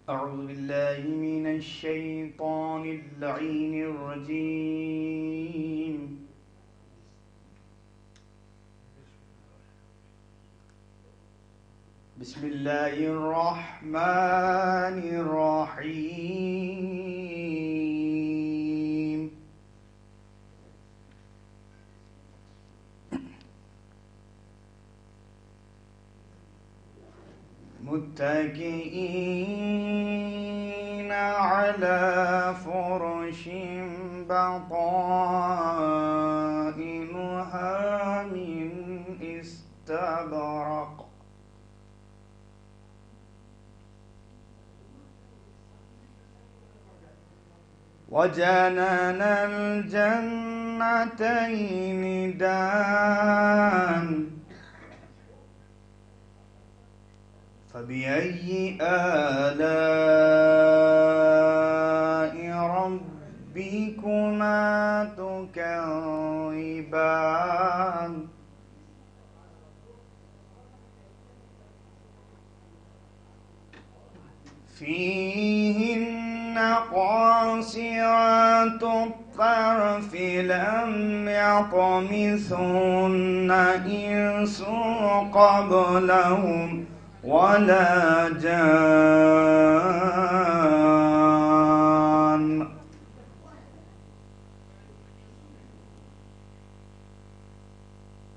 أعوذ بالله من الشيطان اللعين الرجيم. بسم الله الرحمن الرحيم. متكئين على فرش بطائنها من استبرق وجنى الجنتين دان. فبأي آلاء ربكما تكذبان؟ فيهن قاصرات الطرف لم يطمثهن إنس قبلهم ولا جان.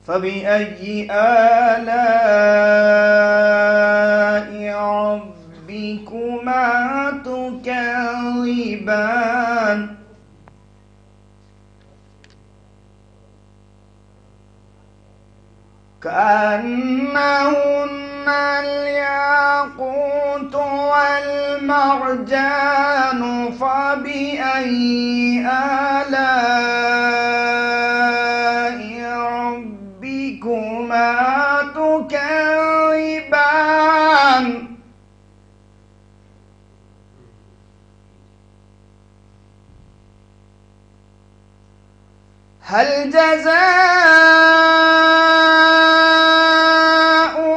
فبأي آلاء ربكما تكذبان؟ كأنهن الياقوت والمرجان. فبأي آلاء ربكما تكذبان؟ هل جزاء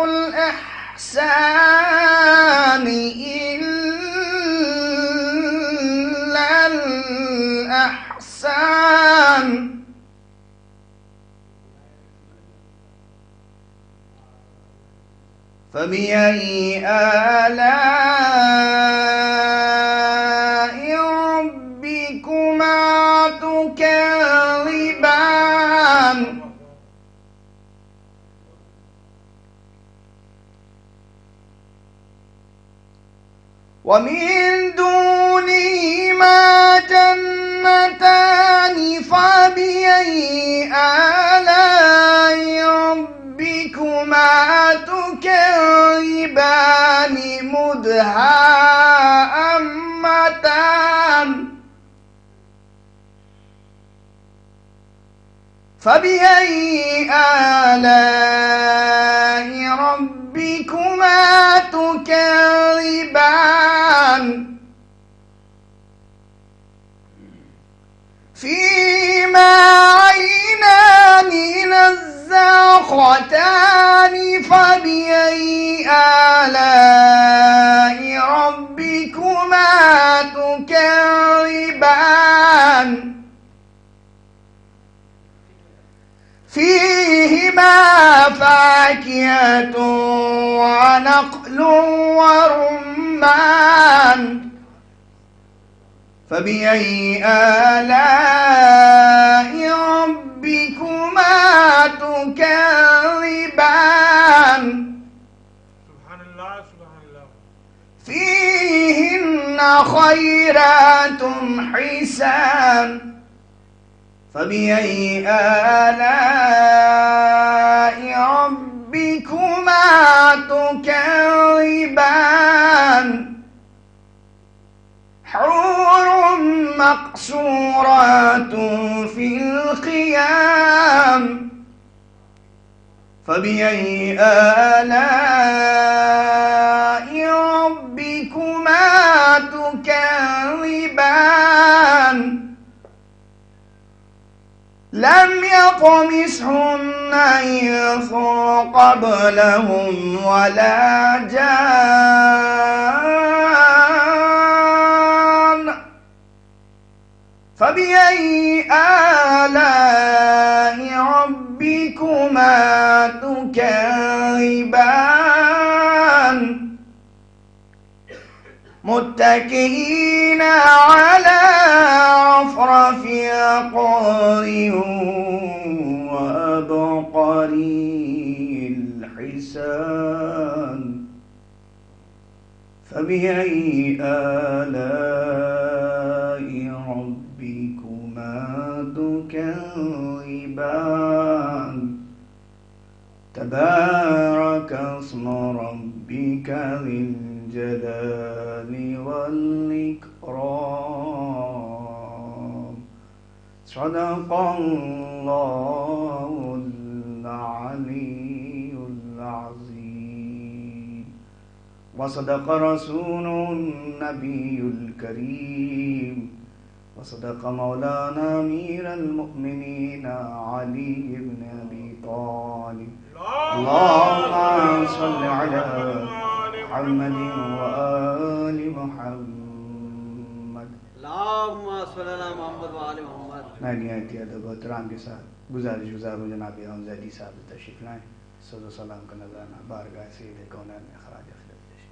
الإحسان إلا الإحسان؟ فبأي آلاء ربكما تكذبان؟ ومن دونهما جنتان. فبأي آلاء ربكما تكذبان؟ مدهامتان. فبأي آلاء ربكما تكذبان؟ فيهما عينان نضاختان. فبأي آلاء ربكما تكذبان؟ فيهما فاكهة ونخل ورمان. فبأي آلاء ربكما تكذبان؟ سبحان الله سبحان الله. فيهن خيرات حسان. فبأي آلاء ربكما تكذبان؟ حور مقصورات في الخيام. فبأي آلاء ربكما تكذبان؟ لم يطمثهن إنس قبلهم ولا جان. فبأي آلاء ربكما تكذبان متكئين على رفرف خضر وأبقري الحسان فبأي آلاء ربكما تكذبان تبارك اسم ربك ذي الجلال والإكرام صدق الله العلي العظيم وصدق رسوله النبي الكريم وصدق مولانا أمير المؤمنين علي بن أبي طالب اللهم صل على محمد وآل محمد اللهم صل على محمد وآل محمد. میں نہایت ادب و احترام کے ساتھ گزارش گزار ہوں جناب زیدی صاحب تشریف لائیں. صد و سلام کا نذرانہ بارگاہ سید کونین میں خراج عقیدت پیش.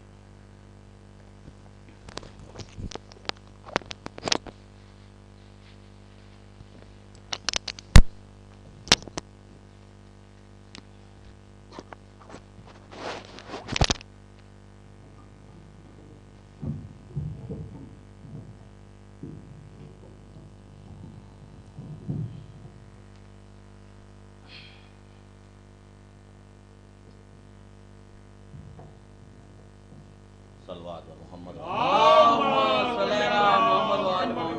صلوات محمد اللهم صل على محمد وآل محمد.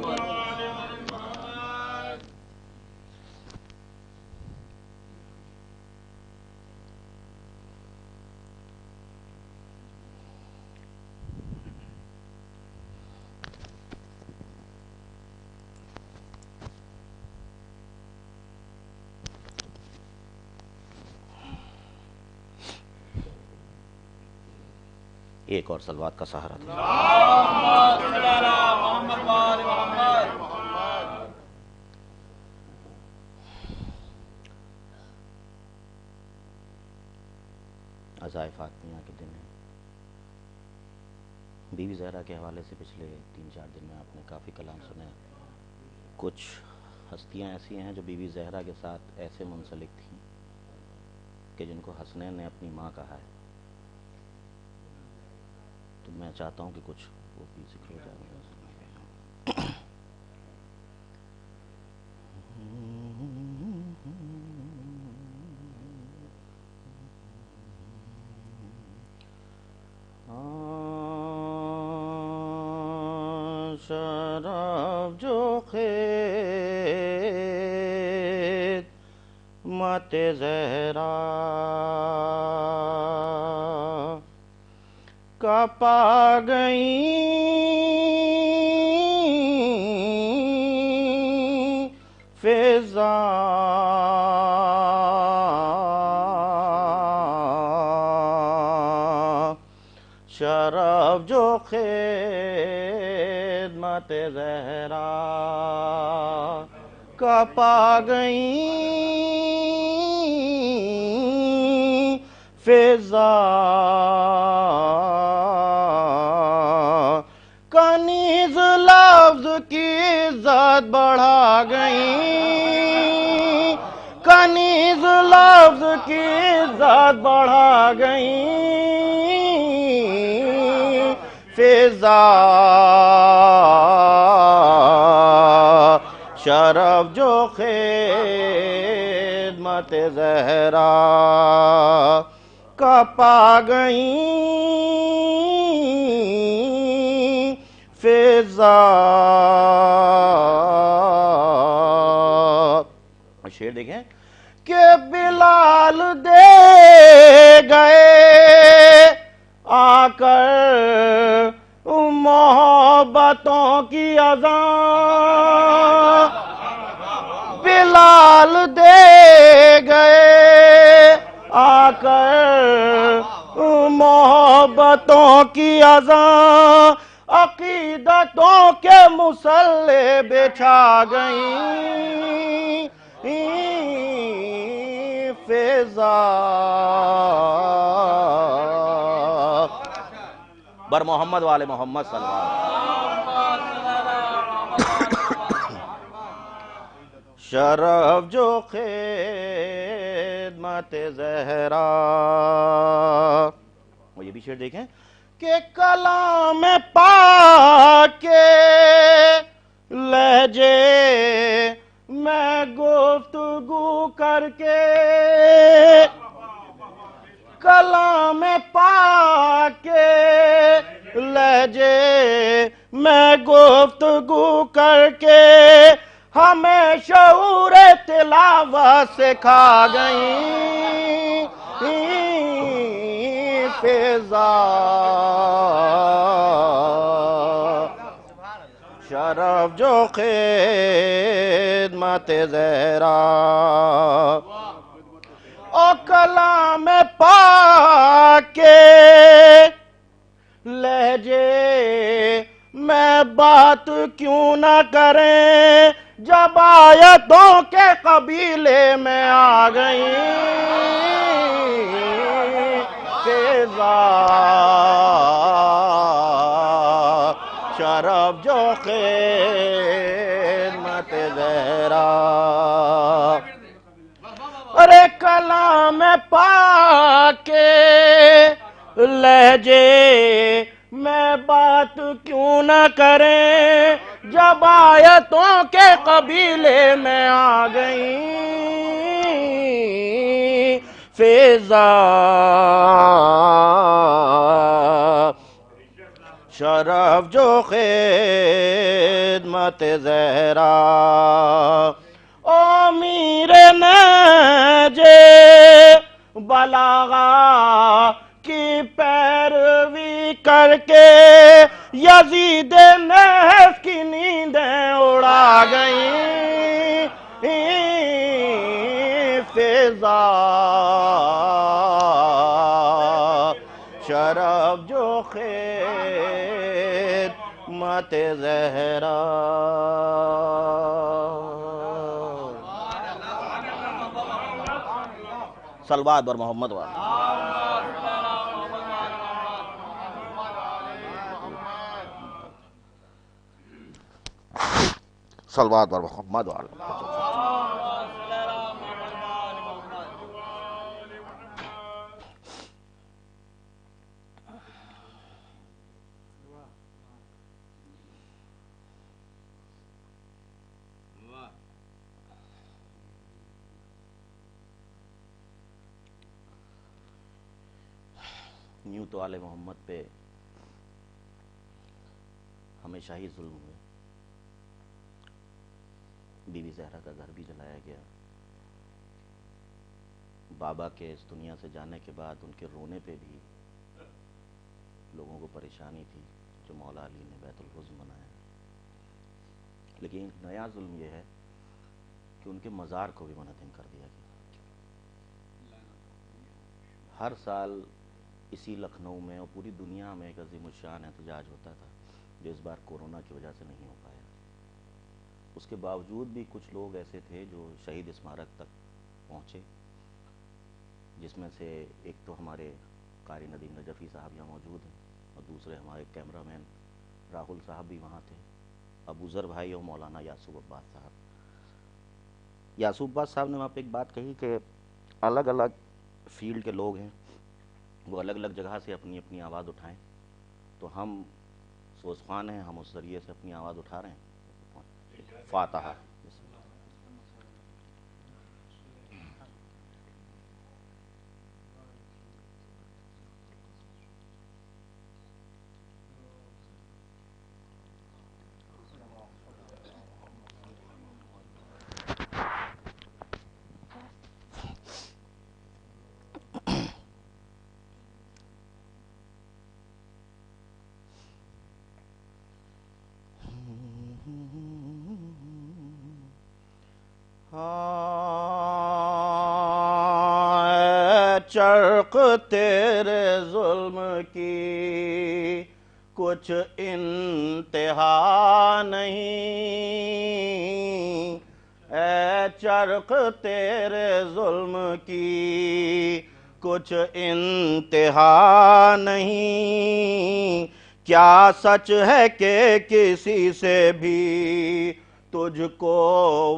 ایک اور صلوات کا سہارا تھا. اللهم صل على محمد وآل محمد. عزائے فاطمیہ کے دن ہے. بیوی زہرا کے حوالے سے پچھلے 3-4 دن میں آپ نے کافی کلام سنے. کچھ ہستیاں ایسی ہیں جو بیوی زہرا کے ساتھ ایسے منسلک تھیں کہ جن کو حسنین نے اپنی ماں کہا ہے. تو میں چاہتا ہوں کہ کچھ وہ بھی ذکر ہو جائے. شراب جو خدمت زہرا کا پا گئی فضا شراب جو خدمت زہرا کا پا گئی فضا کنیز لفظ کی عزت بڑھا گئی کنیز لفظ کی عزت بڑھا گئی فضا شرف جو خدمت زہرا کا پا گئی فضا. شعر دیکھیں کہ بلال دے گئے آ کر محبتوں کی اذان بلال دے گئے آ کر محبتوں کی اذان عقیدتوں کے مسلح بچھا گئیں فضا بر محمد والے محمد صلی اللہ علیہ وسلم شرف جو خدمت زہرا. وہ یہ بھی شعر دیکھیں کہ کلام پاک کے لہجے میں گفتگو کر کے کلام پاک کے لہجے میں گفتگو کر کے ہمیں شعور تلاوت سکھا گئیں فضا شرف جو خدمت زہرا او کلام پاک کے لہجے میں بات کیوں نہ کریں جب آیتوں کے قبیلے میں آ گئیں فضا شرف جو خدمت زہرا. ارے کلام پاک کے لہجے میں بات کیوں نہ کریں جب آیتوں کے قبیلے میں آ گئیں فضا شرف جو خدمت زہرا. او میر نجے بلاغا کی پیروی کر کے یزید نحس کی نیندیں اڑا گئیں فضا شرف جو خدمت زہرا. صلوات بر محمد والے صلوات بر محمد والے. یوں تو آل محمد پہ ہمیشہ ہی ظلم ہوئے. بی بی زہرا کا گھر بھی جلایا گیا. بابا کے اس دنیا سے جانے کے بعد ان کے رونے پہ بھی لوگوں کو پریشانی تھی جو مولا علی نے بیت الحزن منایا. لیکن ایک نیا ظلم یہ ہے کہ ان کے مزار کو بھی منہدم کر دیا گیا. ہر سال اسی لکھنؤ میں اور پوری دنیا میں ایک عظیم الشان احتجاج ہوتا تھا جو اس بار کورونا کی وجہ سے نہیں ہو پایا. اس کے باوجود بھی کچھ لوگ ایسے تھے جو شہید اسمارک تک پہنچے، جس میں سے ایک تو ہمارے قاری ندیم نجفی صاحب یہاں موجود ہیں اور دوسرے ہمارے کیمرہ مین راہل صاحب بھی وہاں تھے، ابو ذر بھائی اور مولانا یاسوب عباس صاحب. یاسوب عباس صاحب نے وہاں پہ ایک بات کہی کہ الگ الگ فیلڈ کے لوگ ہیں، وہ الگ الگ جگہ سے اپنی اپنی آواز اٹھائیں، تو ہم سوزخوان ہیں، ہم اس ذریعے سے اپنی آواز اٹھا رہے ہیں. فاتحہ. چرخ تیرے ظلم کی کچھ انتہا نہیں، اے چرخ تیرے ظلم کی کچھ انتہا نہیں۔ کیا سچ ہے کہ کسی سے بھی تجھ کو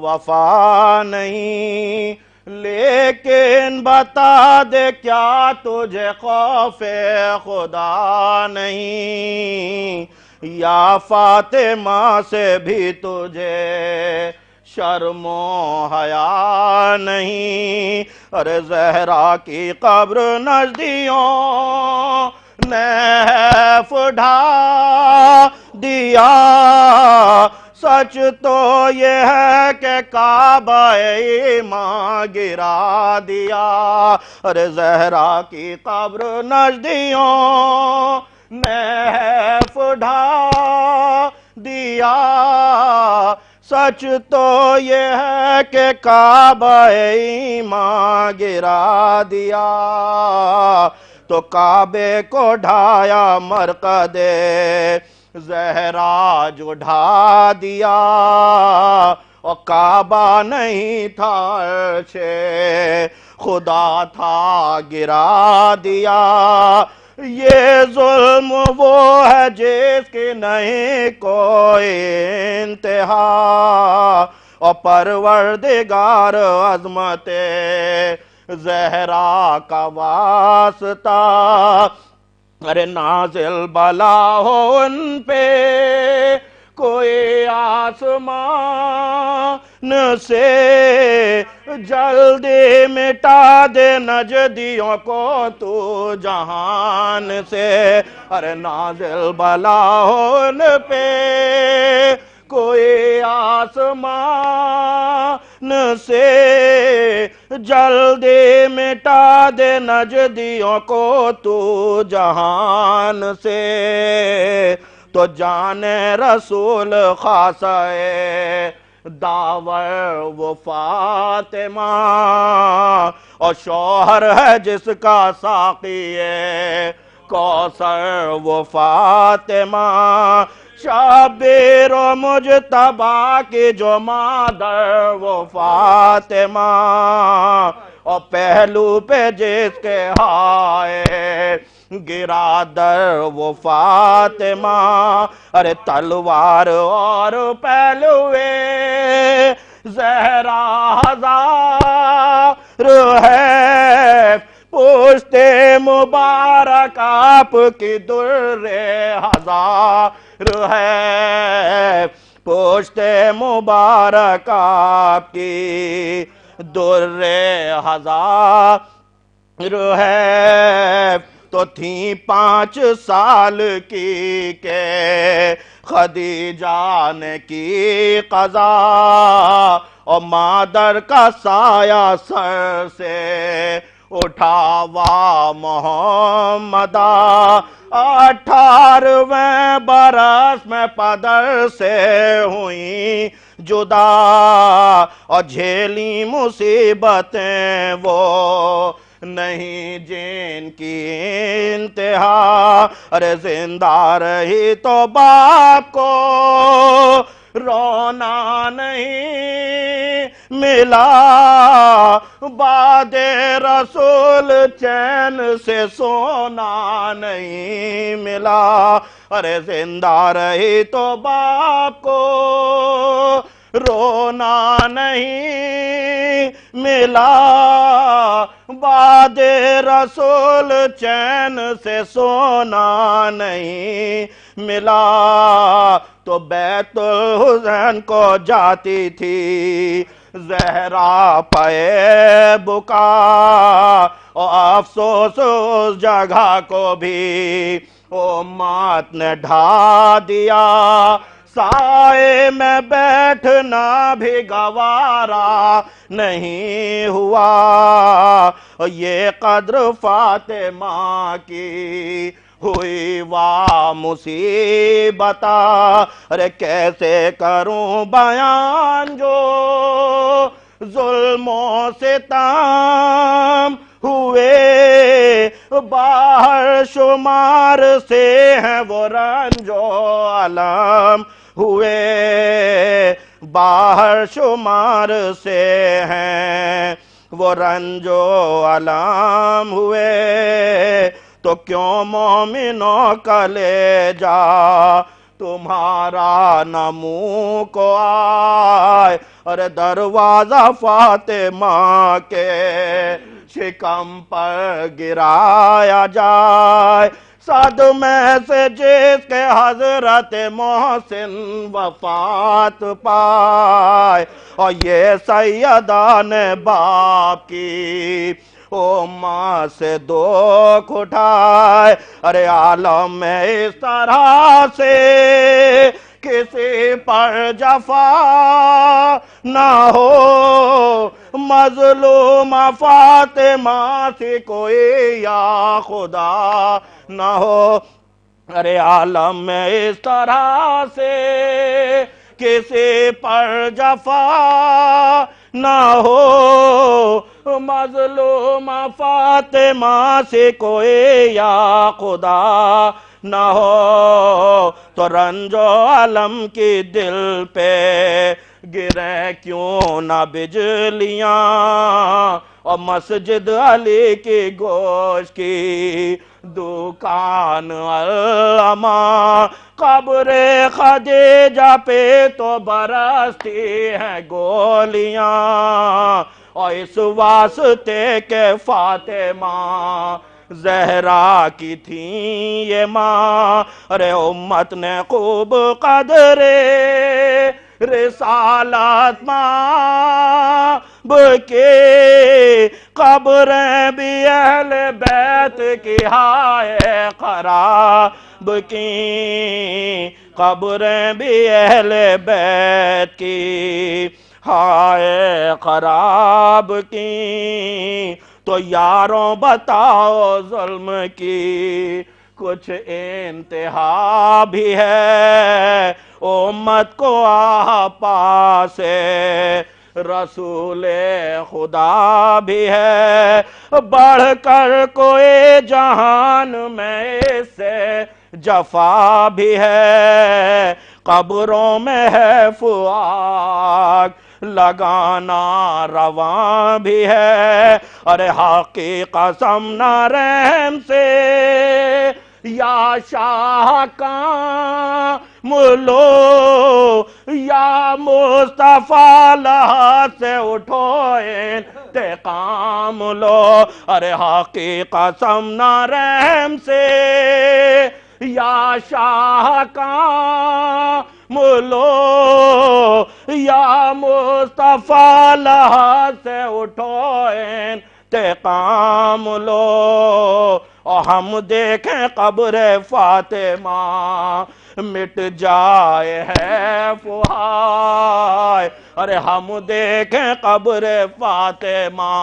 وفا نہیں، لیکن بتا دے کیا تجھے خوف خدا نہیں، یا فاطمہ سے بھی تجھے شرم و حیا نہیں۔ ارے زہرا کی قبر نزدیوں نے ڈھا دیا، سچ تو یہ ہے کہ کعبہ ایمان گرا دیا۔ ارے زہرا کی قبر نزدیوں نے ڈھا دیا، سچ تو یہ ہے کہ کعبہ ایمان گرا دیا۔ تو کعبے کو ڈھایا مرقد زہرا جو ڈھا دیا، اور کعبہ نہیں تھا عرش خدا تھا گرا دیا۔ یہ ظلم وہ ہے جس کی نہیں کوئی انتہا، اور پروردگار عظمت زہرا کا واسطہ، ارے نازل بلا ہو ان پہ کوئی آسمان سے، جلدی مٹا دے نجدیوں کو تو جہان سے۔ ارے نازل بلا ہو ان پہ کوئی آسمان سے، جلدی مٹا دے نجدیوں کو تو جہان سے۔ تو جان رسول خاصہ داور وہ فاطمہ، اور شوہر ہے جس کا ساقی ہے کوثر وہ فاطمہ، شبیر و مجتبیٰ کی جو مادر وہ فاطمہ، اور پہلو پہ جس کے ہائے گرا در وہ فاطمہ۔ ارے تلوار اور پہلوے زہرا ہزار ہے، پشت مبارک آپ کی در ہزار ہے، پشت مبارک آپ کی در ہزار ہے۔ تو تھیں 5 سال کی کہ خدیجہ نے کی قضا، اور مادر کا سایہ سر سے اٹھاوا محمدہ، 18ویں برس میں پدر سے ہوئیں جدا، اور جھیلی مصیبتیں وہ نہیں جن کی انتہا۔ ارے زندہ رہی تو باپ کو رونا نہیں ملا، بعد رسول چین سے سونا نہیں ملا۔ ارے زندہ رہی تو باپ کو رونا نہیں ملا، بعد رسول چین سے سونا نہیں ملا۔ تو بیت الحسین کو جاتی تھی زہرا پے بکا، اور افسوس اس جگہ کو بھی امت نے ڈھا دیا، سائے میں بیٹھنا بھی گوارا نہیں ہوا۔ یہ قدر فاطمہ کی ہوئی وا مصیبت، ارے کیسے کروں بیان جو ظلم و ستم ہوئے باہر شمار سے ہیں وہ رنج و علم ہوئے، باہر شمار سے ہیں وہ رنج و علم ہوئے، تو کیوں مومنوں کا لے جا تمہارا نہ منہ کو آئے، اور دروازہ فاطمہ کے شکم پر گرایا جائے، صدمے سے جس کے حضرت محسن وفات پائے، اور یہ سیدہ نے باپ کی ماں سے دکھ اٹھائے، ارے عالم میں اس طرح سے کسی پر جفا نہ ہو، مظلوم فاطمہ سے کوئی یا خدا نہ ہو، ارے عالم میں اس طرح سے کسی پر جفا نہ ہو، مظلوم فاطمہ سے کوئی یا خدا نہ ہو، تو رنج و علم کی دل پہ گرے کیوں نہ بجلیاں، اور مسجد علی کی گوشت کی دکان علما، قبر خدیجہ پہ تو برستی ہیں گولیاں، اور اس واسطے کہ فاطمہ زہرا کی تھیں یہ ماں، ارے امت نے خوب قدر رسالت مآب کی، قبریں بھی اہل بیت کی ہائے خراب کی، قبریں بھی اہل بیت کی ہائے خراب کی، تو یاروں بتاؤ ظلم کی کچھ انتہا بھی ہے، امت کو آپا سے رسول خدا بھی ہے، بڑھ کر کوئی جہان میں سے جفا بھی ہے، قبروں میں ہے فؤاد لگانا رواں بھی ہے، ارے حق کی قسم نہ رحم سے یا شاہ کام لو، یا مصطفیٰ لحاظ سے اٹھو انتقام لو، ارے حق کی قسم نہ رحم سے یا شاہ کام لو، یا مصطفیٰ لحاظ سے اٹھو انتقام لو، اور ہم دیکھیں قبر فاطمہ مٹ جائے ہے فہائے، ارے ہم دیکھیں قبر فاطمہ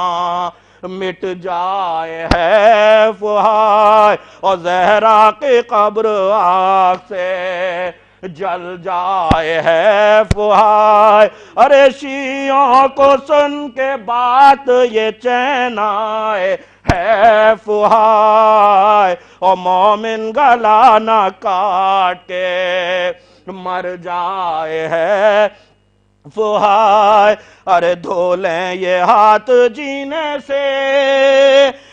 مٹ جائے ہے فہائے، اور زہرا کی قبر آگ سے جل جائے ہے فہائے، ارے شیعوں کو سن کے بات یہ چین آئے ہے فہائے، اور مومن گلا نہ کاٹ کے مر جائے ہے فہائے، ارے دھو لیں یہ ہاتھ جینے سے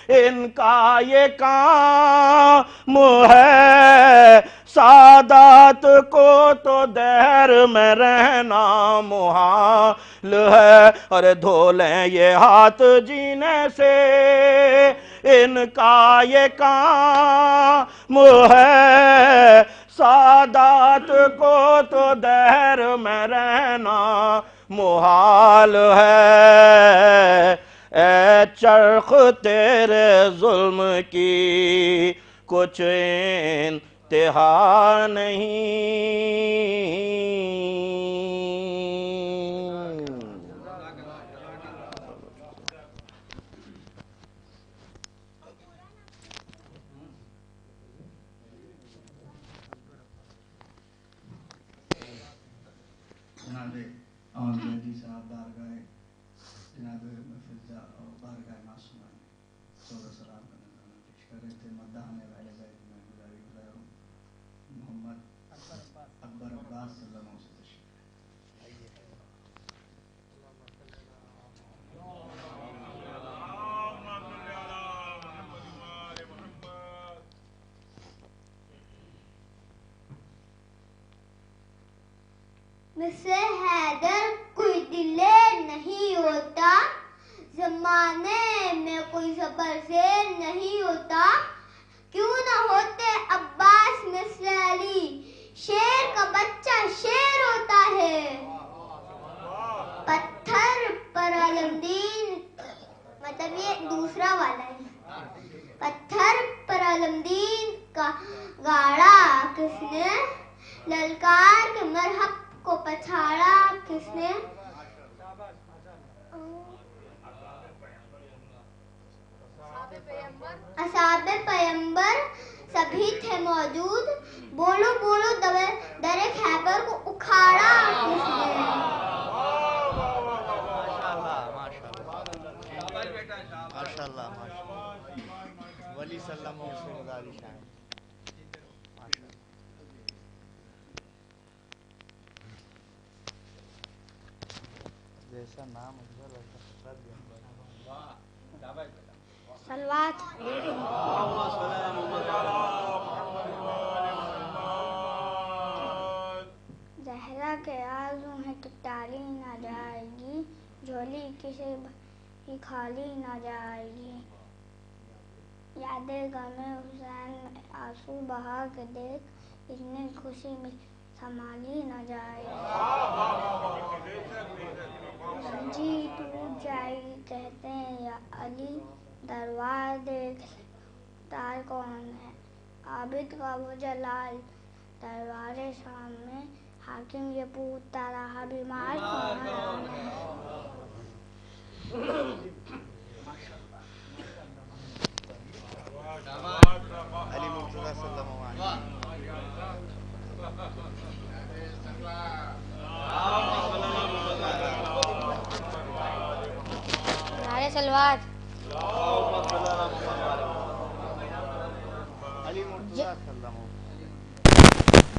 ان کا یہ کام ہے، سادات کو تو دہر میں رہنا محال ہے، ارے دھو لیں یہ ہاتھ جینے سے ان کا یہ کام ہے، سادات کو تو دہر میں رہنا محال ہے، اے چرخ تیرے ظلم کی کچھ انتہا نہیں۔ جناب احمد مہدی صاحب بارگاہ جناب مفضہ اور بارگاہ معصومہ سلام کا نظرانہ پیش کر رہے تھے مداح میں اہل بیت میں گزارا ہوں محمد اکبر عباس صلی اللہ علیہ وسلم سے تشریف لائیں. مثل حیدر کوئی دلیر نہیں ہوتا, زمانے میں کوئی زبر زیر نہیں ہوتا, کیوں نہ ہوتے عباس مثل علی, شیر کا بچہ شیر ہوتا ہے. پتھر پر علمدین, مطلب یہ دوسرا والا ہے. پتھر پر علمدین کا گاڑا کس نے, للکار کے مرحب کو پچھاڑا کس نے. اصحاب پیمبر سبھی تھے موجود, بولو بولو در خیبر کو اکھاڑا کس نے. ماشاء اللہ ولی صلی اللہ علیہ وسلم گزارش ہے. جیسا نام افضل ویسا فطرت بھی افضل. صلوات. زہرا کے آرزو ہے کہ ٹالی نہ جائے گی, جھولی کسی کی خالی نہ جائے گی. یاد غم حسین میں آنسو بہا کے دیکھ, اتنی خوشی میں سنبھالی نہ جائے گی. جی ٹوٹ جائے گی کہتے ہیں یا علی, دربار دیکھ تار کون ہے عابد کا وہ جلال, دربار شام میں حاکم یہ پوچھتا رہا بیمار کون ہے. علی مرتضیٰ صلی اللہ علیہ وسلم. نعرے صلوات. علی مرتضیٰ صلی اللہ علیہ وسلم.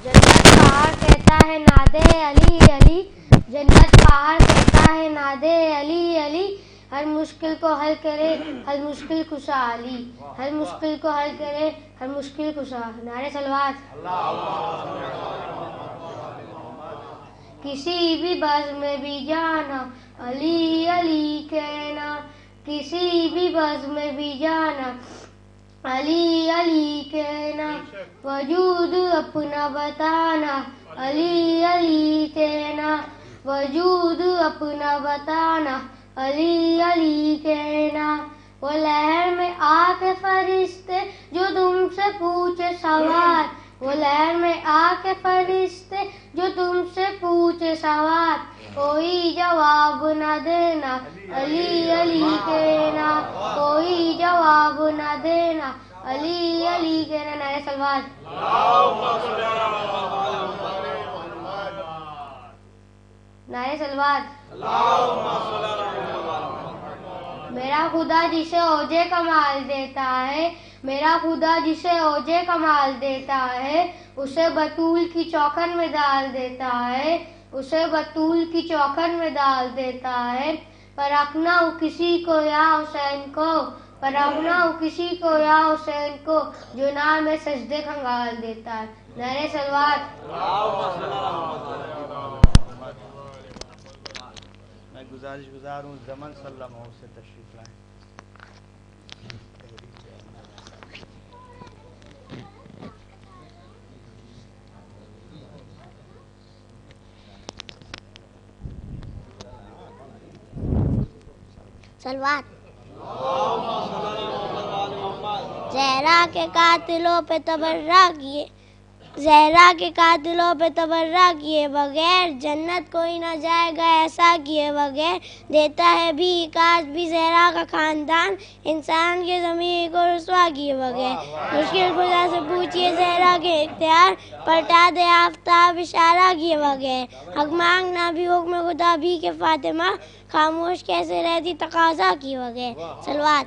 جنت پہاڑ کہتا ہے نادے علی علی, جنت پہاڑ کہتا ہے نادے علی علی, ہر مشکل کو حل کرے ہر مشکل کشا علی, ہر مشکل کو حل کرے ہر مشکل کشا. نعرے صلوات. کسی بھی بز میں بھی جانا علی علی کہنا, کسی بھی بز میں بھی جانا علی علی کہنا, وجود اپنا بتانا علی علی کہنا, وجود اپنا بتانا علی علی کہنا. وہ لہر میں آ کے فرشتے جو تم سے پوچھے سوال, وہ لہر میں آ کے فرشتے جو تم سے پوچھے سوال, کوئی جواب نہ دینا علی علی کہنا, کوئی جواب نہ دینا علی علی کہنا. نعرہ صلوات. نعرہ صلوات. میرا خدا جسے اوجے کمال دیتا ہے, میرا خدا جسے اوجے کمال دیتا ہے, اسے بطول کی چوکن میں ڈال دیتا ہے, اسے بطول کی چوکن میں ڈال دیتا ہے. پرکھنا ہو کسی کو یا حسین کو, پرکھنا ہو کسی کو یا حسین کو, جو نام سجدے کھنگال دیتا ہے. نعرہ صلوات. میں گزارش گزار ہوں زمن صلی اللہ علیہ وسلم سے تشریف لائیں. صلوات. زہرا کے قاتلوں پہ تبرہ کیے, زہرا کے قاتلوں پہ تبرہ کیے بغیر, جنت کوئی نہ جائے گا ایسا کیے بغیر. دیتا ہے بھی کاش بھی زہرا کا خاندان, انسان کے ضمیر کو رسوا کیے بغیر. مشکل خدا سے پوچھئے زہرا کے اختیار, پلٹا دے آفتاب اشارہ کیے بغیر. حق مانگنا بھی حکم خدا بھی کہ فاطمہ, خاموش کیسے رہتی تقاضا کیے بغیر. صلوات.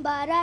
12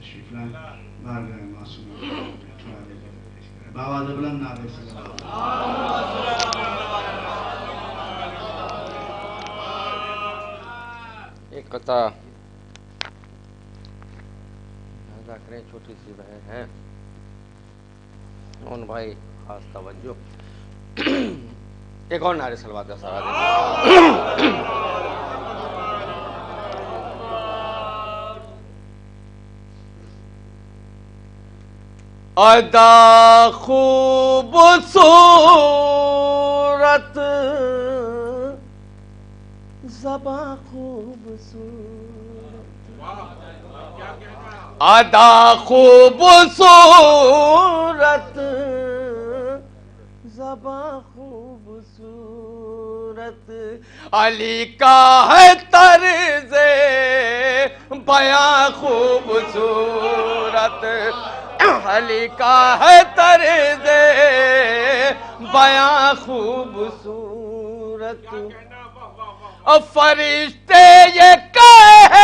تشریف لائیں، بارگاہ معصوم بآواز بلند نعرہ صلوات ایک قطع ادا کریں، چھوٹی سی بہن ہے ان بھائی خاص توجہ، ایک اور نعرہ صلوات کا سہارا دیں۔ ادا خوبصورت زباں خوبصورت، ادا خوبصورت زباں خوبصورت، علی کا ہے طرز بیاں خوبصورت، علی کا ہے طرز بیاں خوبصورت، فرشتے یہ کہہ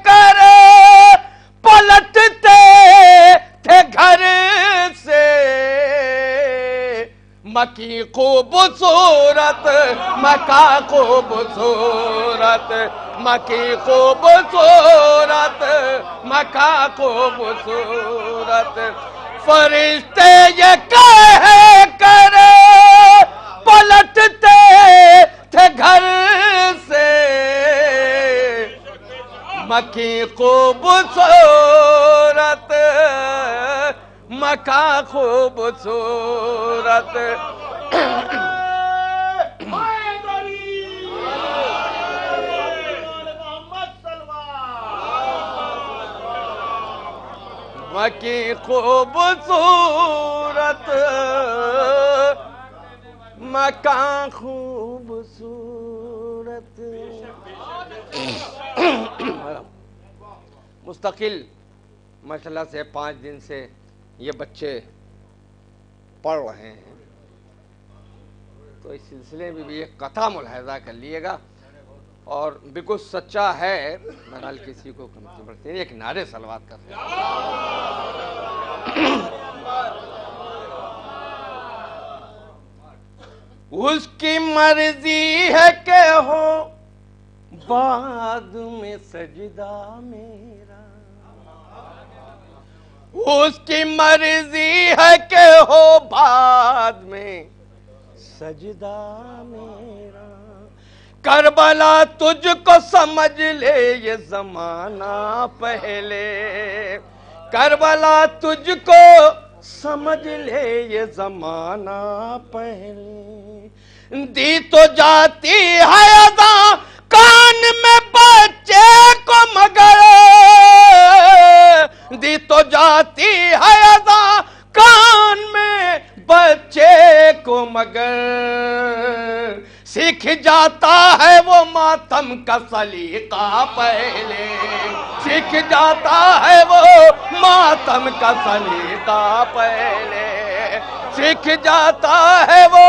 کر پلٹتے تھے گھر سے، مکی خوبصورت مکہ خوبصورت، مکی خوبصورت مکہ خوبصورت، فرشتے یہ کہہ کر پلٹتے تھے گھر سے، مکی خوبصورت مکہ خوبصورت، مکی خوبصورت مکہ خوبصورت۔ مستقل ماشاءاللہ سے 5 دن سے یہ بچے پڑھ رہے ہیں، تو اس سلسلے میں بھی ایک قطع ملاحظہ کر لیے گا، اور بالکل سچا ہے، بہرحال کسی کو کمتی بڑھتے ہیں، ایک نعرہ صلوات کا خیال۔ اس کی مرضی ہے کہ ہو بعد میں سجدہ میرا، اس کی مرضی ہے کہ ہو بعد میں سجدہ میرا، کربلا تجھ کو سمجھ لے یہ زمانہ پہلے، کربلا تجھ کو سمجھ لے یہ زمانہ پہلے، دی تو جاتی ہے اذاں کان میں بچے کو مگر، دی تو جاتی ہے اذاں کان میں بچے کو مگر، سیکھ جاتا ہے وہ ماتم کا سلیقہ پہلے، سیکھ جاتا ہے وہ ماتم کا سلیقہ پہلے، سیکھ جاتا ہے وہ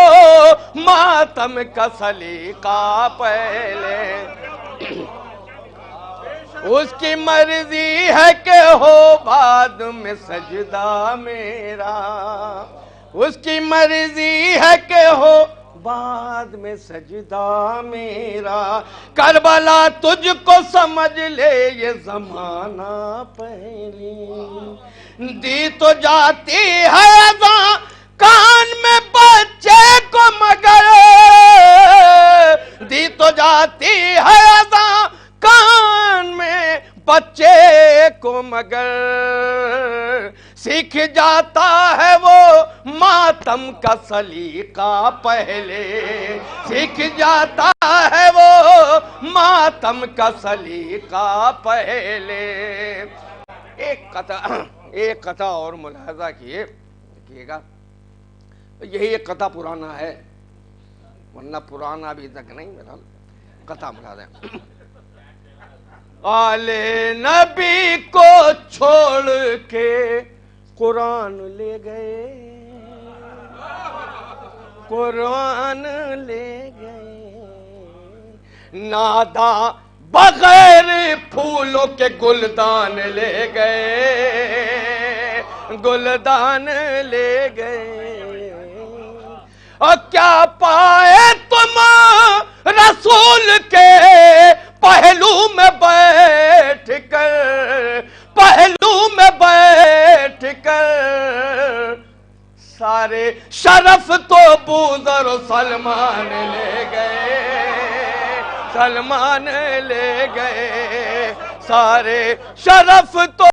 ماتم کا سلیقہ پہلے، اس کی مرضی ہے کہ ہو بعد میں سجدہ میرا، اس کی مرضی ہے کہ ہو بعد میں سجدہ میرا، کربلا تجھ کو سمجھ لے یہ زمانہ پہلی، دی تو جاتی ہے اذاں کان میں بچے کو مگر، دی تو جاتی ہے اذاں کان میں بچے کو مگر، سیکھ جاتا ہے وہ ماتم کا سلیقہ پہلے، سیکھ جاتا ہے وہ ماتم کا سلیقہ پہلے۔ ایک قطع اور ملاحظہ کیے گا، یہی ایک قطع پرانا ہے، ورنہ پرانا ابھی تک نہیں، میرا قطع ملاحظہ ہے۔ آل نبی کو چھوڑ کے قرآن لے گئے، قرآن لے گئے، نادا بغیر پھولوں کے گلدان لے گئے، گلدان لے گئے، اور کیا پائے تم رسول کے پہلو میں بیٹھ کر، پہلو میں بیٹھ کر، سارے شرف تو بوذر و سلمان لے گئے، سلمان لے گئے، سارے شرف تو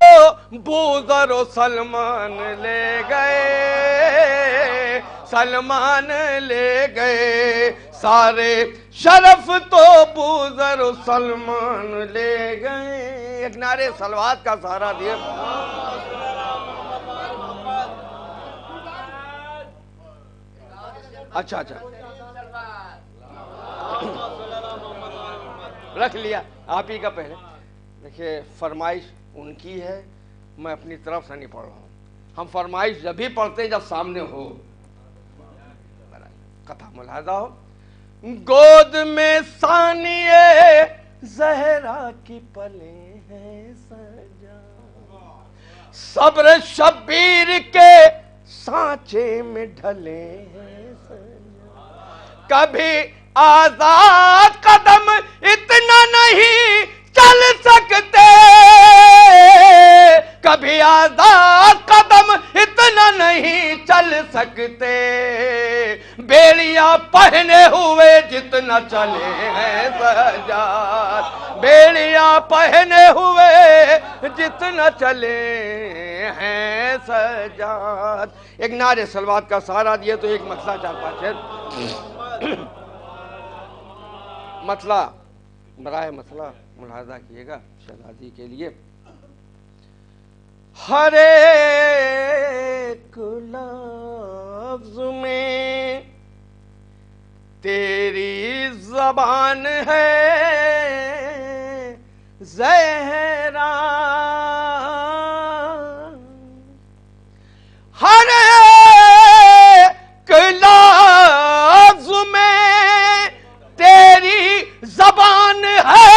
بوذر و سلمان لے گئے، سلمان لے گئے، سارے شرف تو بوذر و سلمان لے گئے۔ ایک نعرے صلوات کا سہارا دیے۔ اچھا اچھا رکھ لیا آپ ہی کا پہلے۔ دیکھیے فرمائش ان کی ہے، میں اپنی طرف سے نہیں پڑھ رہا ہوں۔ ہم فرمائش جب بھی پڑھتے ہیں جب سامنے ہو، قطع ملاحظہ ہو۔ گود میں ثانیے زہرا کی پلیں ہیں سجا، صبر شبیر کے سانچے میں ڈھلے ہیں سجا، کبھی آزاد قدم اتنا نہیں چل سکتے، کبھی آزاد قدم اتنا نہیں چل سکتے، بیڑیاں پہنے ہوئے جتنا چلے ہیں سجاد، بیڑیاں پہنے ہوئے جتنا چلے ہیں سجاد۔ ایک نعرے صلوات کا سہارا دیے تو ایک مسئلہ چار پانچ ہے۔ مسئلہ برائے مسئلہ ملاحظہ کیے گا شہزادی کے لیے۔ ہر ایک لفظ میں تیری زبان ہے زہرا، ہر ایک لفظ میں تیری زبان ہے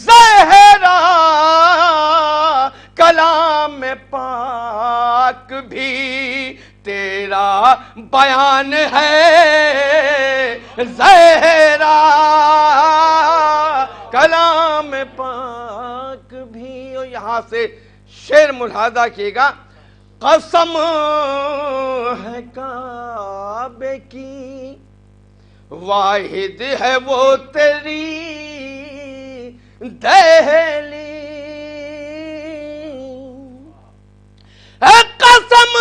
زہرا، کلام پاک بھی تیرا بیان ہے زہرا، کلام پاک بھی۔ اور یہاں سے شعر ملاحظہ کیے گا۔ قسم ہے کعبے کی واحد ہے وہ تیری دہلی، قسم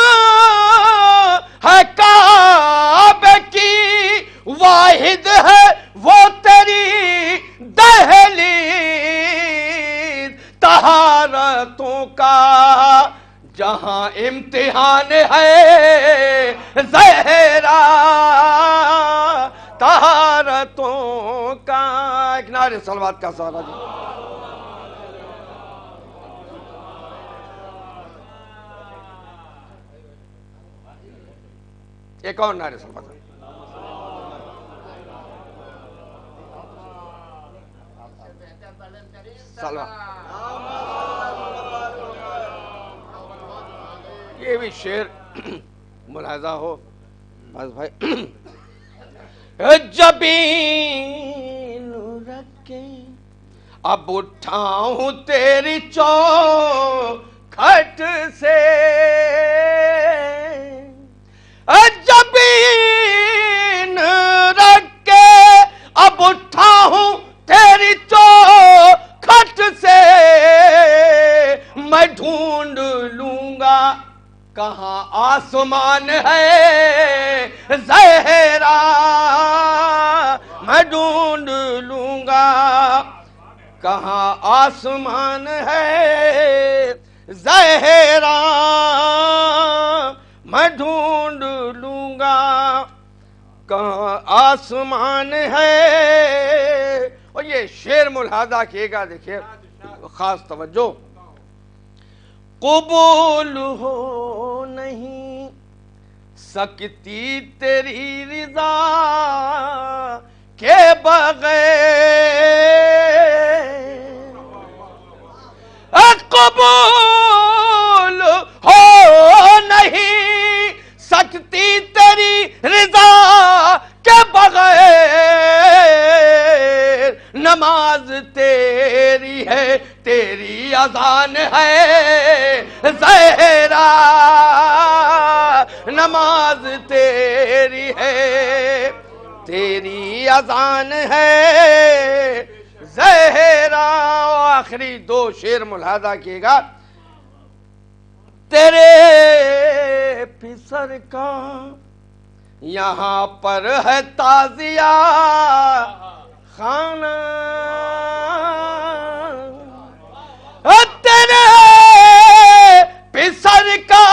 ہے کعبے کی واحد ہے وہ تیری دہلی، طہارتوں کا جہاں امتحان ہے زہرا، طہارتوں کا۔ ایک نعرے صلوات کا سہارا دی۔ ایک اور نعرے صلوات کا۔ یہ بھی شعر ملاحظہ ہو بس بھائی۔ جبین رکھ کے اب اٹھاؤں تیری چوکھٹ سے، جبین رکھ کے اب اٹھاؤں تیری چوکھٹ سے، میں ڈھونڈ لوں گا کہاں آسمان ہے زہرا، میں ڈھونڈ لوں گا کہاں آسمان ہے زہرا، میں ڈھونڈ لوں گا کہاں آسمان ہے۔ اور یہ شعر ملاحظہ کیے گا، دیکھیے خاص توجہ۔ قبول ہو نہیں سکتی تیری رضا کے بغیر قبول ہو نہیں سکتی تیری رضا کے بغیر نماز تیری ہے تیری اذان ہے زہرا نماز تیری ہے تیری اذان ہے زہرا آخری دو شعر ملاحظہ کیے گا تیرے پسر کا یہاں پر ہے تازیہ خانہ تیرے پسر کا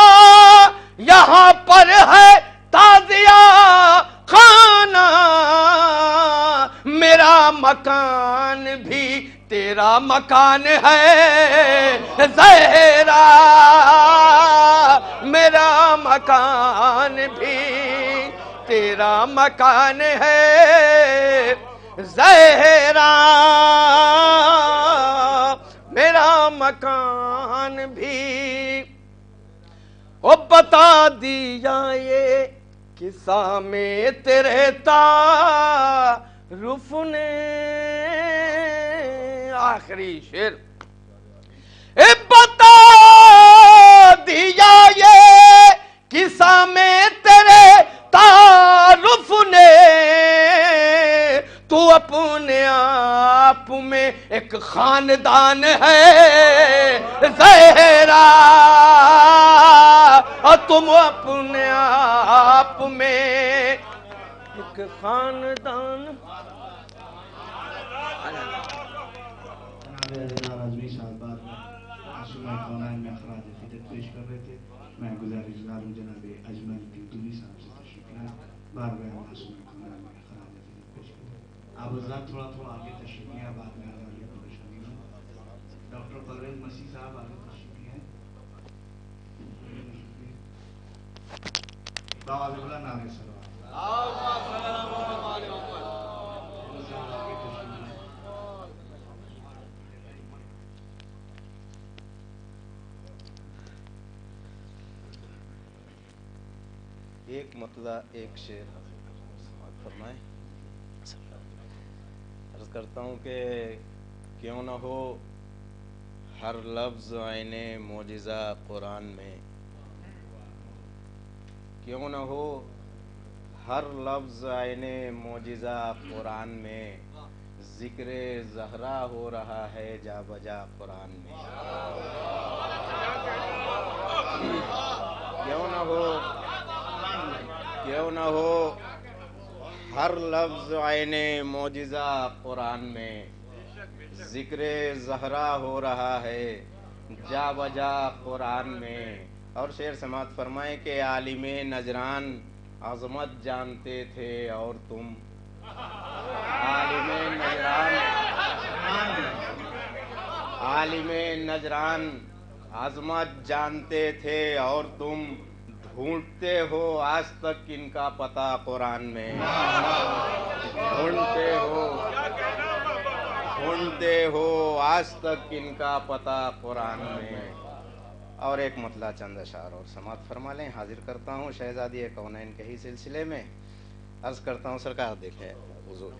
یہاں پر ہے تازیہ خانہ میرا مکان بھی تیرا مکان ہے زہرا میرا مکان بھی تیرا مکان ہے زہرا میرا مکان بھی او بتا دیا یہ قصہ میں تیرے تعارف نے آخری شعر بتا دیا یہ قصہ میں تیرے تعارف نے تو اپنے آپ میں ایک خاندان ہے زہرا اور تم اپنے آپ میں ایک خاندان آزمی صاحب بعد میں معصومہ کونین میں اخراج فدیت پیش کر رہے تھے میں گزارش گزار ہوں جناب اجمل تیتولی صاحب سے تشریف لائیں بارگاہ معصومہ کونین میں اخراج فدیت پیش کریں آپ حضرات تھوڑا آگے تشریف لیں بعد میں آگے پریشانی ہوں ڈاکٹر پرویز مسیح صاحب آگے تشریف لیں باواز بلا نعرہ سلوات ایک مطلع ایک شعر سماعت فرمائیں عرض کرتا ہوں کہ کیوں نہ ہو ہر لفظ عین معجزہ قرآن میں کیوں نہ ہو ہر لفظ عین معجزہ قرآن میں ذکر زہرا ہو رہا ہے جا بجا قرآن میں کیوں نہ ہو ہر لفظ عین معجزہ قرآن میں ذکر زہرا ہو رہا ہے جا بجا قرآن میں اور شعر سماعت فرمائیں کہ عالم نجران عظمت جانتے تھے اور تم عالم نجران عظمت جانتے تھے اور تم ڈھونڈتے ہو آج تک ان کا پتہ قرآن میں ڈھونڈتے ہو آج تک ان کا پتہ قرآن میں اور ایک مطلع چند اشعار اور سماعت فرما لیں حاضر کرتا ہوں شہزادی کونین کے ہی سلسلے میں عرض کرتا ہوں سرکار دیکھیں حضور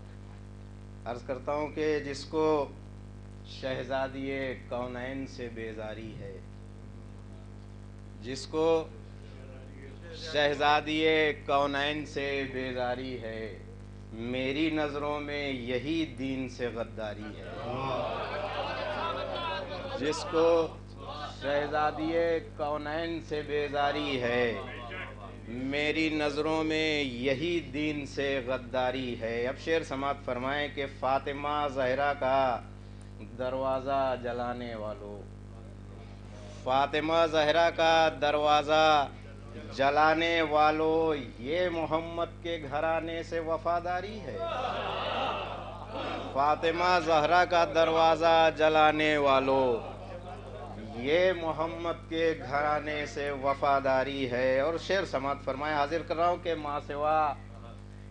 عرض کرتا ہوں کہ جس کو شہزادی کونین سے بیزاری ہے جس کو شہزادی کونین سے بیزاری ہے میری نظروں میں یہی دین سے غداری ہے جس کو شہزادی کونین سے بیزاری ہے میری نظروں میں یہی دین سے غداری ہے اب شعر سماعت فرمائیں کہ فاطمہ زہرا کا دروازہ جلانے والوں فاطمہ زہرا کا دروازہ جلانے والوں یہ محمد کے گھرانے سے وفاداری ہے فاطمہ زہرا کا دروازہ جلانے والوں یہ محمد کے گھرانے سے وفاداری ہے اور شعر سماعت فرمائے حاضر کر رہا ہوں کہ ماں سوا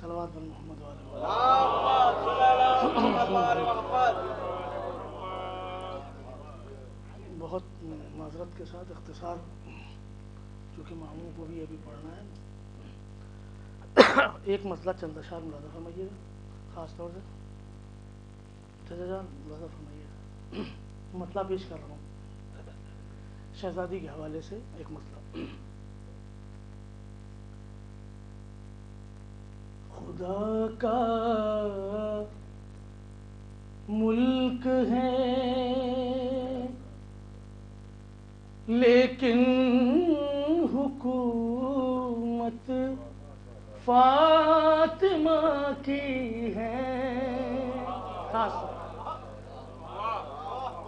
صلوات بن محمد والے بہت معذرت کے ساتھ اختصار، چونکہ ماموں کو بھی ابھی پڑھنا ہے. ایک مسئلہ چند اشعار ملاحظہ فرمائیے گا، خاص طور سے چچا جان ملاحظہ فرمائیے گا. مسئلہ پیش کر رہا ہوں شہزادی کے حوالے سے. ایک مسئلہ، خدا کا ملک ہے لیکن حکومت فاطمہ کی ہے.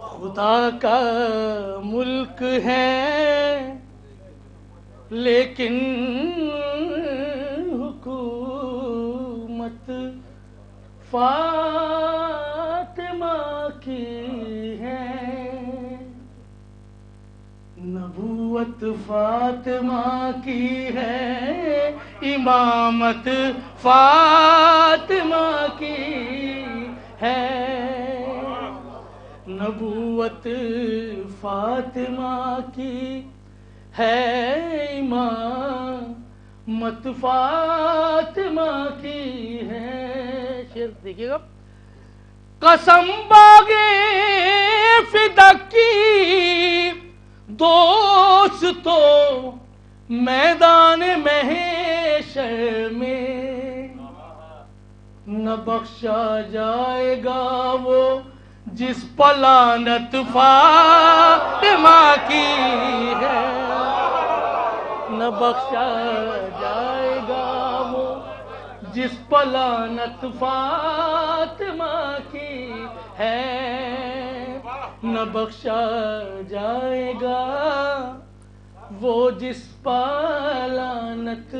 خدا کا ملک ہے لیکن حکومت فاطمہ کی ہے. نبوت فاطمہ کی ہے، امامت فاطمہ کی ہے. نبوت فاطمہ کی ہے، امامت فاطمہ کی ہے. شعر دیکھیے گا. قسم باغے فدق کی دوستو میدان محشر میں نہ بخشا جائے گا وہ جس پلانت فاطمہ کی ہے. نہ بخشا جائے گا وہ جس پلانت فاطمہ کی ہے. نہ بخشا جائے گا وہ جس پلانت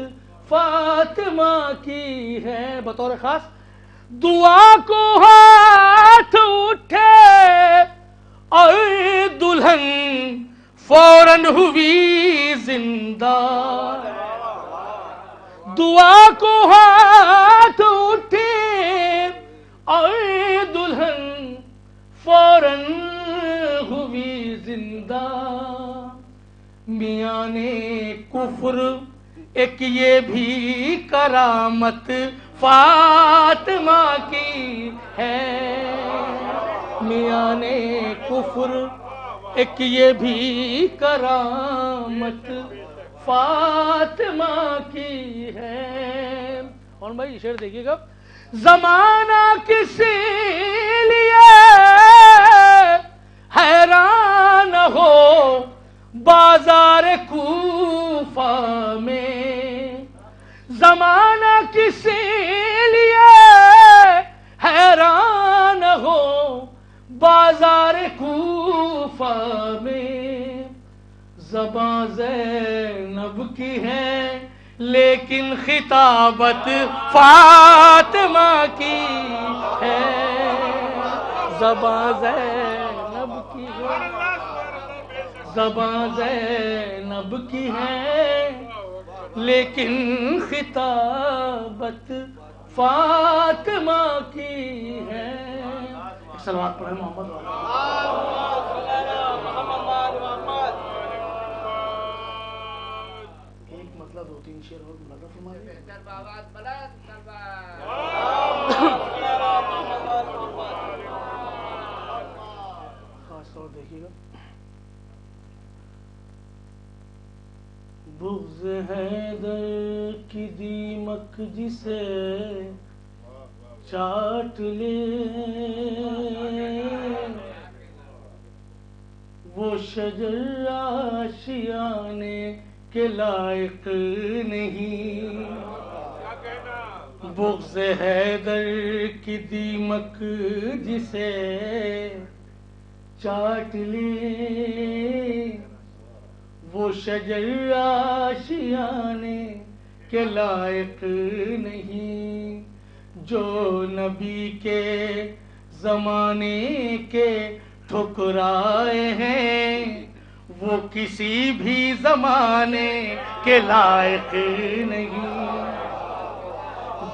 فاطمہ کی ہے. بطور خاص دعا کو ہاتھ اٹھے اور دلہن فوراً ہوئی زندہ. دعا کو ہاتھ اٹھے اور دلہن فوراً ہوئی زندہ. میان کفر ایک یہ بھی کرامت فاطمہ کی ہے. میان کفر ایک یہ بھی کرامت فاطمہ کی ہے. اور بھائی شعر دیکھیے گا. زمانہ کسی لیے حیران ہو بازار کوفہ میں. زمانہ کسی لیے حیران ہو بازار کوفہ میں. زباں زینب کی ہے لیکن خطابت فاطمہ کی ہے. زباں زینب کی ہے، زباں زینب کی ہے لیکن خطابت فاطمہ کی ہے. صلوات پڑھیں محمد والا. ایک مطلب دو تین شعر اور مطلب فرمائیے. خاص طور دیکھیے گا. بغض حیدر کی دیمک جسے چاٹ لے وہ شجر آشیانے کے لائق نہیں. بغض حیدر کی دیمک جسے چاٹ لے وہ شجر آشیانے کے لائق نہیں. جو نبی کے زمانے کے ٹھکرائے ہیں وہ کسی بھی زمانے کے لائق نہیں.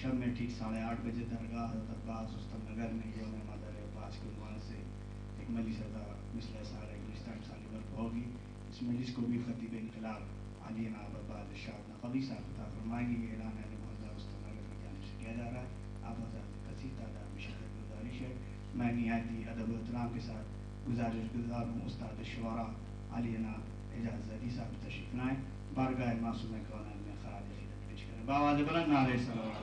شب میں ٹھیک 8:30 بجے درگاہ حضرت عباس رستم نگر میں یوم مادر عباس کے عنوان سے ایک مجلس مثل سارے گلستان سالی برپا ہوگی. اس مجلس کو بھی خطیب انقلاب علی ناب عباد ارشاد نقوی صاحب عطا فرمائیں گے. یہ اعلان اہل محلہ رستم نگر کی جانب سے کیا جا رہا ہے. آپ حضرات کثیر تعداد میں شرکت کی گزارش ہے. میں نہایتی ادب و احترام کے ساتھ گزارش گزار ہوں استاد شعراء علی ناب اعجاز زیدی صاحب تشریف لائیں. بارگاہ معصوم کونین میں خراج عقیدت پیش کریں. بآواز بلند نعرہ صلوات.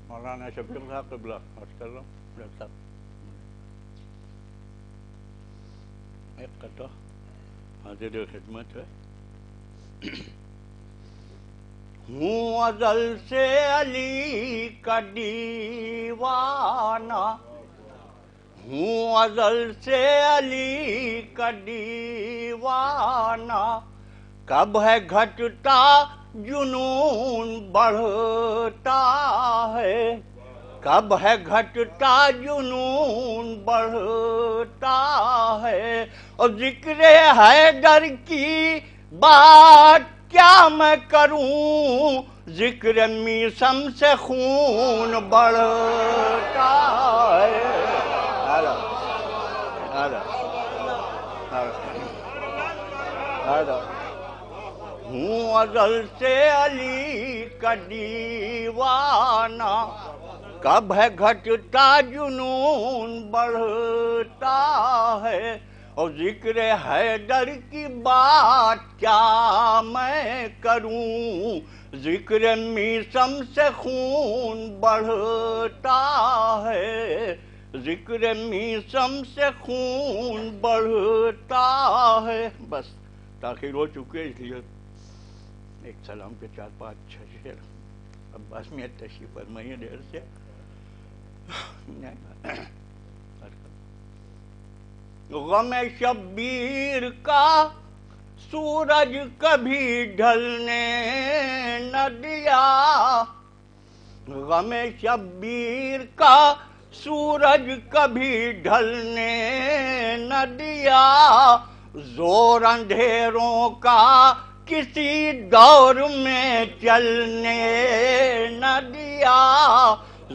مولانا شفیع صاحب قبلہ عرض کر رہا ہوں. ڈاکٹر صاحب ایک قطعہ حاضر خدمت ہے. ہوں ازل سے علی کا دیوانہ، ہوں ازل سے علی کا دیوانہ، کب ہے گھٹتا جنون بڑھتا ہے، کب ہے گھٹتا جنون بڑھتا ہے. اور ذکر حیدر کی بات کیا میں کروں، ذکر میسم سے خون بڑھتا ہے. ہوں ازل سے علی کا دیوانہ، کب ہے گھٹتا جنون بڑھتا ہے. اور ذکر حیدر کی بات کیا میں کروں، ذکر میسم سے خون بڑھتا ہے، ذکر میسم سے خون بڑھتا ہے. بس تاخیر ہو چکے اس لیے ایک سلام کے 4-5 شعر عباس میں تشریف فرمائیے دیر سے. غم شبیر کا سورج کبھی ڈھلنے نہ دیا، غم شبیر کا سورج کبھی ڈھلنے نہ دیا، زور اندھیروں کا کسی دور میں چلنے نہ دیا،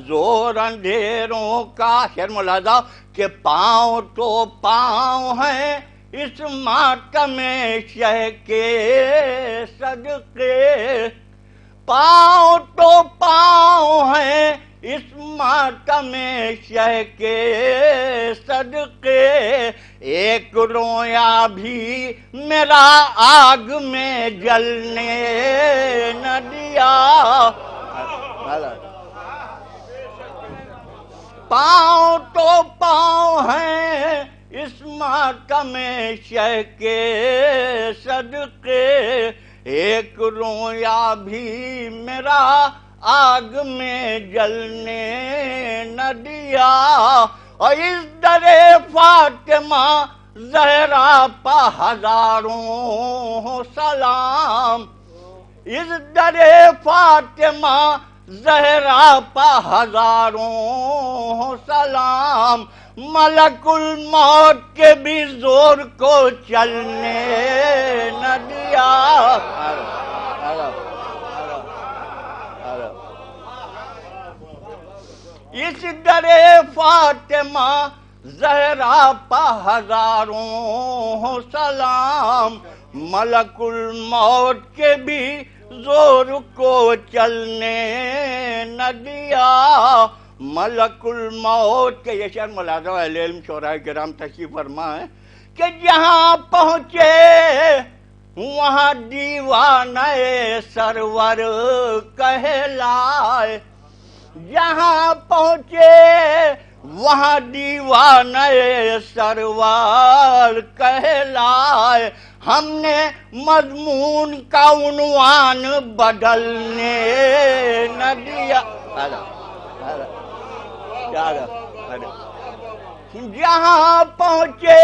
زور اندھیروں کا. شعر ملاحظہ کہ پاؤں تو پاؤں ہیں اس ماتم شہ کے صدقے، پاؤں تو پاؤں ہیں اس ماتم شہ کے صدقے، ایک رویا بھی میرا آگ میں جلنے نہ دیا. پاؤں تو پاؤں ہیں اس ماتم شہ کے صدقے، ایک رویا بھی میرا آگ میں جلنے نہ دیا. اور اس در فاطمہ زہرا پہ ہزاروں سلام، اس در فاطمہ زہرا پہ ہزاروں سلام، ملک الموت کے بھی زور کو چلنے نہ دیا. اس در فاطمہ زہرا پہ ہزاروں سلام، ملک الموت کے بھی زور کو چلنے نہ دیا. ملک الموت کے یہ شعر ملاحظہ اہل علم شعراء کرام تشریف فرما ہے کہ جہاں پہنچے وہاں دیوانہ سرور کہلائے، جہاں پہنچے وہاں دیوانہ سرور کہلائے. ہم نے مضمون کا عنوان بدلنے نہ دیا. جہاں پہنچے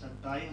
27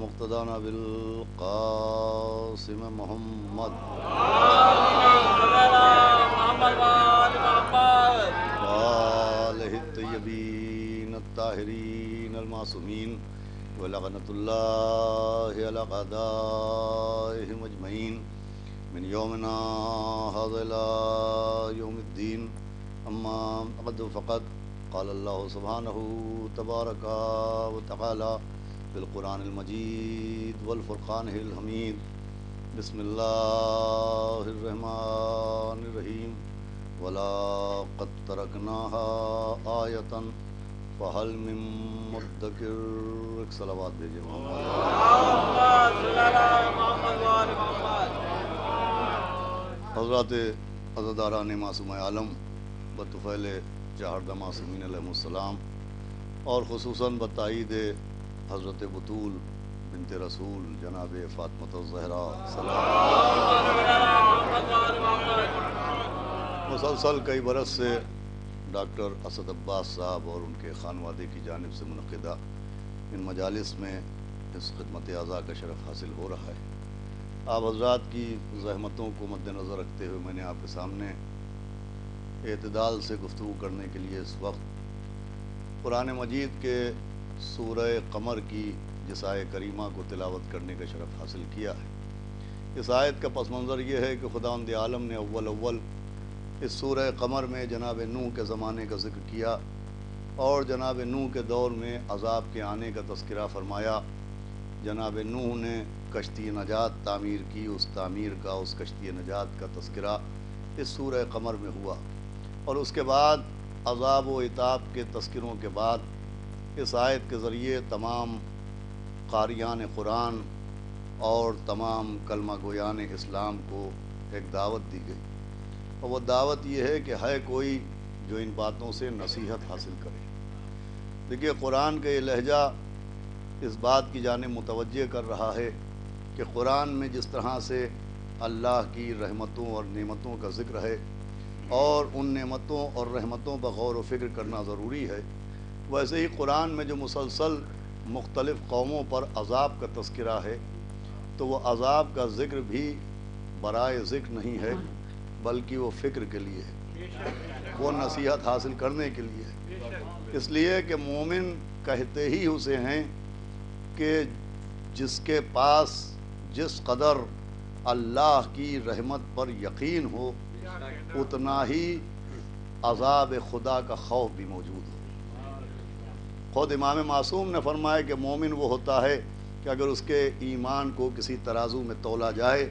مقتدانا بالقاسم محمد وآلہ الطیبین الطاہرین المعصومین ولعنۃ اللہ علی اعدائہم اجمعین من یومنا ھذا الی یوم الدین اما بعد فقد قال اللہ سبحانہ تبارک و تعالی فی القرآن المجید والفرقان الحمید بسم اللہ الرحمن الرحیم وَلَقَدْ تَرَكْنَاهَا آیَةً فَهَلْ مِن مُدَّکِرٍ ایک صلوات بھیجے محمد حضرات عزاداران معصوم عالم بطفیل چہاردہ معصومین علیہ السلام اور خصوصاً بتائید حضرت بطول بنت رسول جناب فاطمہ الزہرا مسلسل کئی برس سے ڈاکٹر اسد عباس صاحب اور ان کے خانوادے کی جانب سے منعقدہ ان مجالس میں اس خدمت اعضاء کا شرف حاصل ہو رہا ہے۔ آپ حضرات کی زحمتوں کو مد نظر رکھتے ہوئے میں نے آپ کے سامنے اعتدال سے گفتگو کرنے کے لیے اس وقت قرآن مجید کے سورہ قمر کی جس آیت کریمہ کو تلاوت کرنے کا شرف حاصل کیا ہے۔ اس آیت کا پس منظر یہ ہے کہ خداوند عالم نے اول اس سورہ قمر میں جناب نوح کے زمانے کا ذکر کیا اور جناب نوح کے دور میں عذاب کے آنے کا تذکرہ فرمایا۔ جناب نوح نے کشتی نجات تعمیر کی، اس تعمیر کا، اس کشتی نجات کا تذکرہ اس سورہ قمر میں ہوا، اور اس کے بعد عذاب و عتاب کے تذکروں کے بعد اس آیت کے ذریعے تمام قاریان قرآن اور تمام کلمہ گویان اسلام کو ایک دعوت دی گئی، اور وہ دعوت یہ ہے کہ ہے کوئی جو ان باتوں سے نصیحت حاصل کرے۔ دیکھیے قرآن کا یہ لہجہ اس بات کی جانب متوجہ کر رہا ہے کہ قرآن میں جس طرح سے اللہ کی رحمتوں اور نعمتوں کا ذکر ہے اور ان نعمتوں اور رحمتوں پر غور و فکر کرنا ضروری ہے، ویسے ہی قرآن میں جو مسلسل مختلف قوموں پر عذاب کا تذکرہ ہے تو وہ عذاب کا ذکر بھی برائے ذکر نہیں ہے، بلکہ وہ فکر کے لیے ہے، وہ نصیحت حاصل کرنے کے لیے ہے۔ اس لیے کہ مومن کہتے ہی اسے ہیں کہ جس کے پاس جس قدر اللہ کی رحمت پر یقین ہو اتنا ہی عذاب خدا کا خوف بھی موجود ہو۔ خود امام معصوم نے فرمایا کہ مومن وہ ہوتا ہے کہ اگر اس کے ایمان کو کسی ترازو میں تولا جائے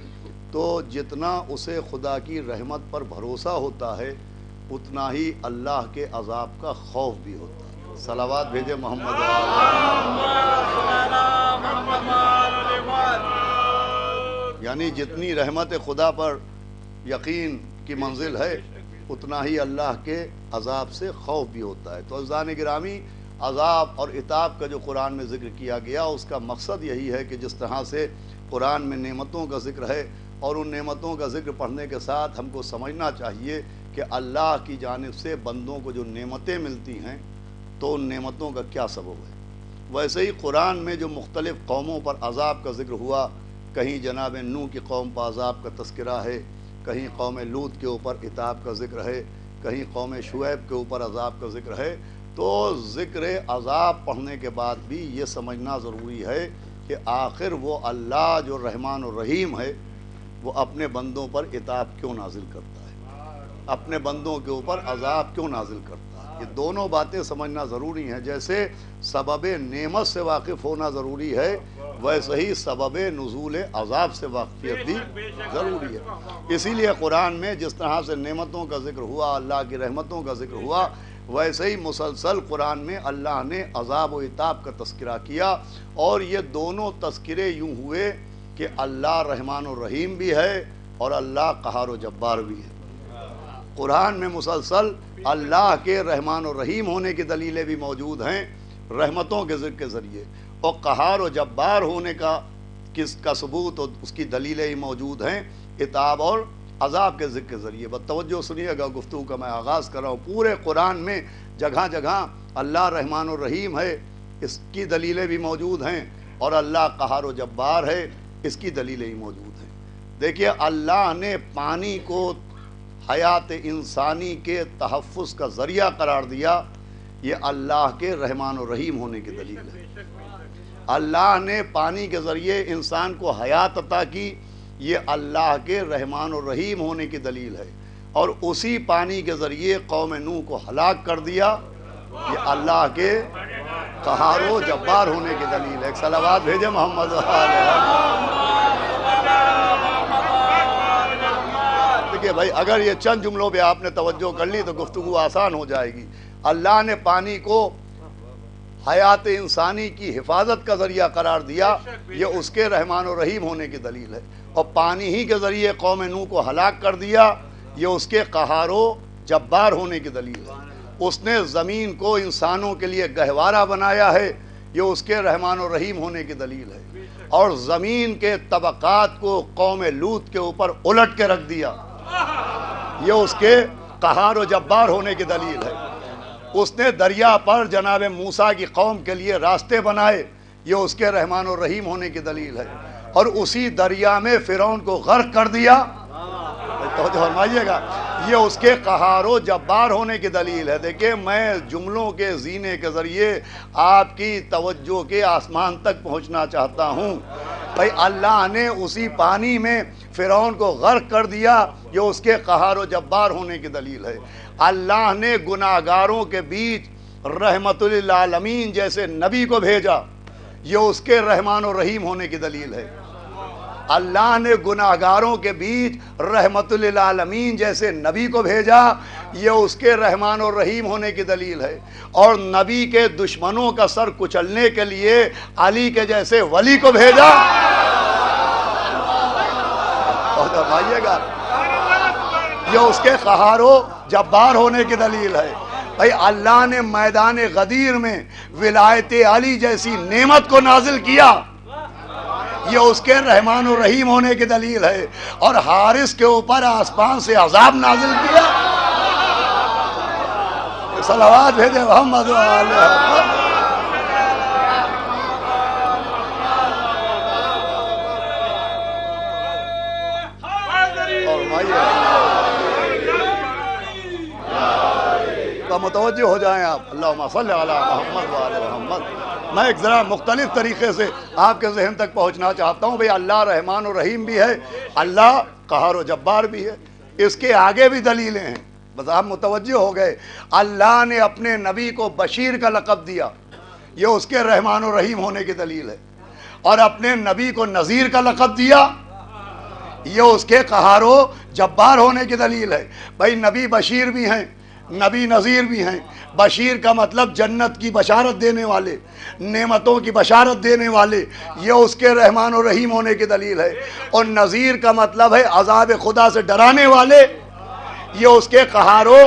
تو جتنا اسے خدا کی رحمت پر بھروسہ ہوتا ہے اتنا ہی اللہ کے عذاب کا خوف بھی ہوتا ہے۔ صلوات بھیجے محمد یعنی جتنی رحمت خدا پر یقین کی منزل ہے اتنا ہی اللہ کے عذاب سے خوف بھی ہوتا ہے۔ تو عزیزان گرامی، عذاب اور عتاب کا جو قرآن میں ذکر کیا گیا اس کا مقصد یہی ہے کہ جس طرح سے قرآن میں نعمتوں کا ذکر ہے اور ان نعمتوں کا ذکر پڑھنے کے ساتھ ہم کو سمجھنا چاہیے کہ اللہ کی جانب سے بندوں کو جو نعمتیں ملتی ہیں تو ان نعمتوں کا کیا سبب ہے۔ ویسے ہی قرآن میں جو مختلف قوموں پر عذاب کا ذکر ہوا، کہیں جناب نوح کی قوم پر عذاب کا تذکرہ ہے، کہیں قوم لوط کے اوپر عتاب کا ذکر ہے، کہیں قوم شعیب کے اوپر عذاب کا ذکر ہے، تو ذکر عذاب پڑھنے کے بعد بھی یہ سمجھنا ضروری ہے کہ آخر وہ اللہ جو رحمان و رحیم ہے وہ اپنے بندوں پر عتاب کیوں نازل کرتا ہے، اپنے بندوں کے اوپر عذاب کیوں نازل کرتا ہے۔ یہ دونوں باتیں سمجھنا ضروری ہیں۔ جیسے سبب نعمت سے واقف ہونا ضروری ہے، ویسے ہی سبب نزول عذاب سے واقفیت بھی ضروری ہے۔ اسی لیے قرآن میں جس طرح سے نعمتوں کا ذکر ہوا، اللہ کی رحمتوں کا ذکر ہوا، ویسے ہی مسلسل قرآن میں اللہ نے عذاب و عتاب کا تذکرہ کیا، اور یہ دونوں تذکرے یوں ہوئے کہ اللہ رحمان و رحیم بھی ہے اور اللہ قہار و جبار بھی ہے۔ قرآن میں مسلسل اللہ کے رحمان و رحیم ہونے کی دلیلیں بھی موجود ہیں رحمتوں کے ذکر کے ذریعے، اور قہار و جبار ہونے کا ثبوت اور اس کی دلیلیں ہی موجود ہیں عتاب اور عذاب کے ذکر کے ذریعے۔ بس توجہ سنیے گا، گفتگو کا میں آغاز کر رہا ہوں۔ پورے قرآن میں جگہ جگہ اللہ رحمان و رحیم ہے، اس کی دلیلیں بھی موجود ہیں، اور اللہ قہار و جبار ہے، اس کی دلیلیں ہی موجود ہیں۔ دیکھیے اللہ نے پانی کو حیات انسانی کے تحفظ کا ذریعہ قرار دیا، یہ اللہ کے رحمان و رحیم ہونے کی دلیل ہے۔ اللہ نے پانی کے ذریعے انسان کو حیات عطا کی، یہ اللہ کے رحمان و رحیم ہونے کی دلیل ہے۔ اور اسی پانی کے ذریعے قوم نوح کو ہلاک کر دیا، یہ اللہ کے قہار و جبار ہونے کی دلیل ہے۔ ایک صلوات بھیجے محمد دیکھیے بھائی، اگر یہ چند جملوں پہ آپ نے توجہ کر لی تو گفتگو آسان ہو جائے گی۔ اللہ نے پانی کو حیات انسانی کی حفاظت کا ذریعہ قرار دیا، یہ اس کے رحمان و رحیم ہونے کی دلیل ہے۔ اور پانی ہی کے ذریعے قوم نوح کو ہلاک کر دیا، یہ اس کے قہار و جبار ہونے کی دلیل ہے۔ اس نے زمین کو انسانوں کے لیے گہوارہ بنایا ہے، یہ اس کے رحمان و رحیم ہونے کی دلیل ہے۔ اور زمین کے طبقات کو قوم لوط کے اوپر الٹ کے رکھ دیا، یہ اس کے قہار و جبار ہونے کی دلیل ہے۔ اس نے دریا پر جناب موسیٰ کی قوم کے لیے راستے بنائے، یہ اس کے رحمان و رحیم ہونے کی دلیل ہے۔ اور اسی دریا میں فرعون کو غرق کر دیا، توجہ فرمائیے گا، یہ اس کے قہار و جبار ہونے کی دلیل ہے۔ دیکھیں میں جملوں کے زینے کے ذریعے آپ کی توجہ کے آسمان تک پہنچنا چاہتا ہوں۔ بھائی اللہ نے اسی پانی میں فرعون کو غرق کر دیا، یہ اس کے قہار و جبار ہونے کی دلیل ہے۔ اللہ نے گناہگاروں کے بیچ رحمت للعالمین جیسے نبی کو بھیجا، یہ اس کے رحمان و رحیم ہونے کی دلیل ہے۔ اللہ نے گناہگاروں کے بیچ رحمت للعالمین جیسے نبی کو بھیجا، یہ اس کے رحمان و رحیم ہونے کی دلیل ہے۔ اور نبی کے دشمنوں کا سر کچلنے کے لیے علی کے جیسے ولی کو بھیجا، فرمائیے گا، یہ اس کے قہار و جبار ہونے کی دلیل ہے۔ بھائی اللہ نے میدان غدیر میں ولایت علی جیسی نعمت کو نازل کیا، یہ اس کے رحمان و رحیم ہونے کی دلیل ہے۔ اور حارث کے اوپر آسمان سے عذاب نازل کیا، صلوات بھیجے محمد تو متوجہ ہو جائیں آپ، اللہم صلی علی محمد وآل محمد۔ میں ایک ذرا مختلف طریقے سے آپ کے ذہن تک پہنچنا چاہتا ہوں۔ بھئی اللہ رحمان و رحیم بھی ہے، اللہ قہار و جبار بھی ہے، اس کے آگے بھی دلیلیں ہیں، بس آپ متوجہ ہو گئے۔ اللہ نے اپنے نبی کو بشیر کا لقب دیا، یہ اس کے رحمان و رحیم ہونے کی دلیل ہے۔ اور اپنے نبی کو نذیر کا لقب دیا، یہ اس کے قہار و جبار ہونے کی دلیل ہے۔ بھئی نبی بشیر بھی ہیں، نبی نذیر بھی ہیں۔ بشیر کا مطلب جنت کی بشارت دینے والے، نعمتوں کی بشارت دینے والے، یہ اس کے رحمان و رحیم ہونے کی دلیل ہے۔ اور نذیر کا مطلب ہے عذاب خدا سے ڈرانے والے، یہ اس کے قہار و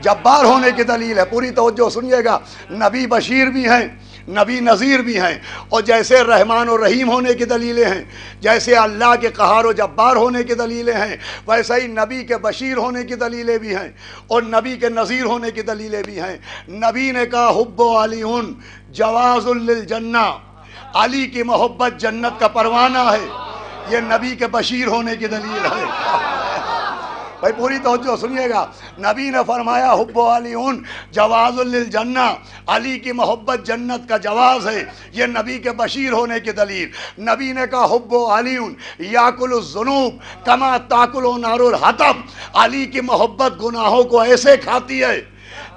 جبار ہونے کی دلیل ہے۔ پوری توجہ سنیے گا، نبی بشیر بھی ہیں، نبی نذیر بھی ہیں۔ اور جیسے رحمان و رحیم ہونے کی دلیلیں ہیں، جیسے اللہ کے قہار و جبار ہونے کی دلیلیں ہیں، ویسے ہی نبی کے بشیر ہونے کی دلیلیں بھی ہیں اور نبی کے نذیر ہونے کی دلیلیں بھی ہیں۔ نبی نے کہا حب علی جواز للجنہ، علی کی محبت جنت کا پروانہ ہے، یہ نبی کے بشیر ہونے کی دلیل ہے۔ بھائی پوری توجہ سنیے گا، نبی نے فرمایا حب علی جواز للجنہ، علی کی محبت جنت کا جواز ہے، یہ نبی کے بشیر ہونے کی دلیل۔ نبی نے کہا حب علی یاکل الذنوب کما تاکل نار الحطب، علی کی محبت گناہوں کو ایسے کھاتی ہے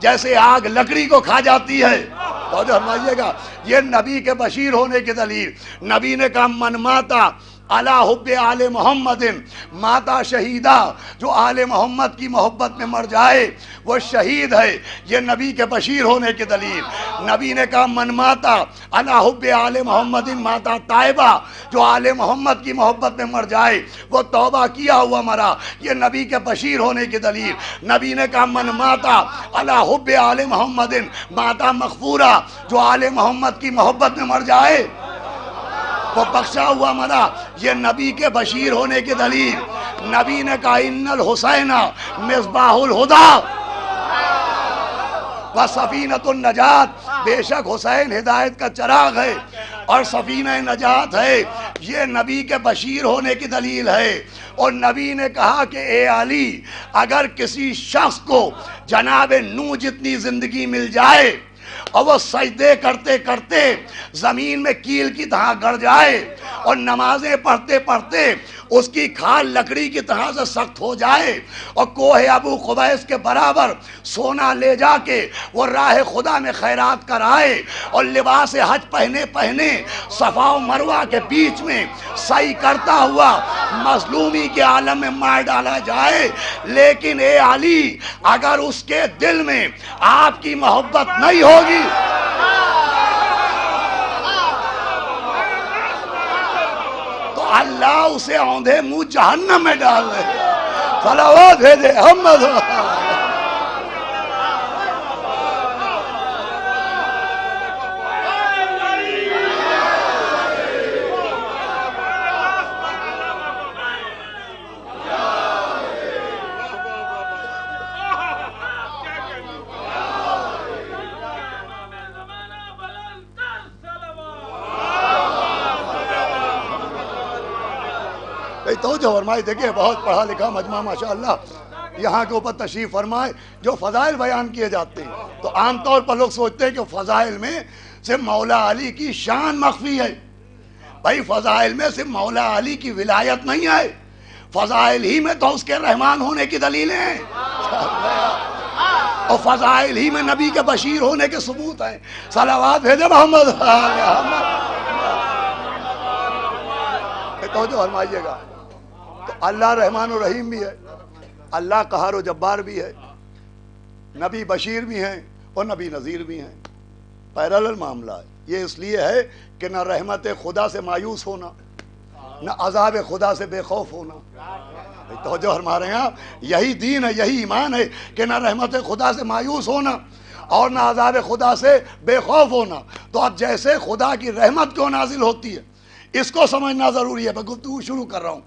جیسے آگ لکڑی کو کھا جاتی ہے۔ توجہ فرمائیے گا، یہ نبی کے بشیر ہونے کی دلیل۔ نبی نے کہا من ماتا علی حب آل محمد ماتا شہیدہ، جو آل محمد کی محبت میں مر جائے وہ شہید ہے، یہ نبی کے بشیر ہونے کی دلیل۔ نبی نے کہا من ماتا علی حب آل محمد ماتا طائبہ، جو آل محمد کی محبت میں مر جائے وہ توبہ کیا ہوا مرا، یہ نبی کے بشیر ہونے کی دلیل۔ نبی نے کہا من ماتا علی حب آل محمد ماتا مغفورہ، جو آل محمد کی محبت میں مر جائے وہ بخشا ہوا مرا، یہ نبی کے بشیر ہونے کی دلیل۔ نبی نے کہا ان الحسین مصباح الہدی وسفینۃ النجات، بے شک حسین ہدایت کا چراغ ہے اور سفینہ نجات ہے، یہ نبی کے بشیر ہونے کی دلیل ہے۔ اور نبی نے کہا کہ اے علی، اگر کسی شخص کو جناب نوح جتنی زندگی مل جائے اور وہ سجدے کرتے کرتے زمین میں کیل کی طرح گڑ جائے اور نمازیں پڑھتے پڑھتے اس کی کھال لکڑی کی طرح سے سخت ہو جائے اور کوہ ابو قبیس کے برابر سونا لے جا کے وہ راہ خدا میں خیرات کرائے اور لباس حج پہنے صفا و مروہ کے بیچ میں سعی کرتا ہوا مظلومی کے عالم میں مار ڈالا جائے، لیکن اے علی اگر اس کے دل میں آپ کی محبت نہیں ہوگی تو اللہ اسے اوندھے منہ جہنم میں ڈال دے۔ صلوات بھیجے محمد۔ توجہ فرمائے، دیکھیں بہت پڑھا لکھا مجمع ماشاءاللہ یہاں کے اوپر تشریف فرمائے۔ جو فضائل بیان کیے جاتے ہیں تو عام طور پر لوگ سوچتے ہیں کہ فضائل میں صرف مولا علی کی شان مخفی ہے۔ بھائی فضائل میں صرف مولا علی کی ولایت نہیں ہے، فضائل ہی میں تو اس کے رحمان ہونے کی دلیلیں ہیں اور فضائل ہی میں نبی کے بشیر ہونے کے ثبوت ہیں۔ صلوات بھیجے محمد۔ توجہ فرمائیے گا، تو اللہ رحمان و رحیم بھی ہے، اللہ قہار و جبار بھی ہے، نبی بشیر بھی ہیں اور نبی نذیر بھی ہیں۔ پیرالل معاملہ ہے، یہ اس لیے ہے کہ نہ رحمت خدا سے مایوس ہونا، نہ عذاب خدا سے بے خوف ہونا۔ توجہ فرما رہے ہیں، یہی دین ہے، یہی ایمان ہے کہ نہ رحمت خدا سے مایوس ہونا اور نہ عذاب خدا سے بے خوف ہونا۔ تو اب جیسے خدا کی رحمت کیوں نازل ہوتی ہے اس کو سمجھنا ضروری ہے، میں گفتگو شروع کر رہا ہوں۔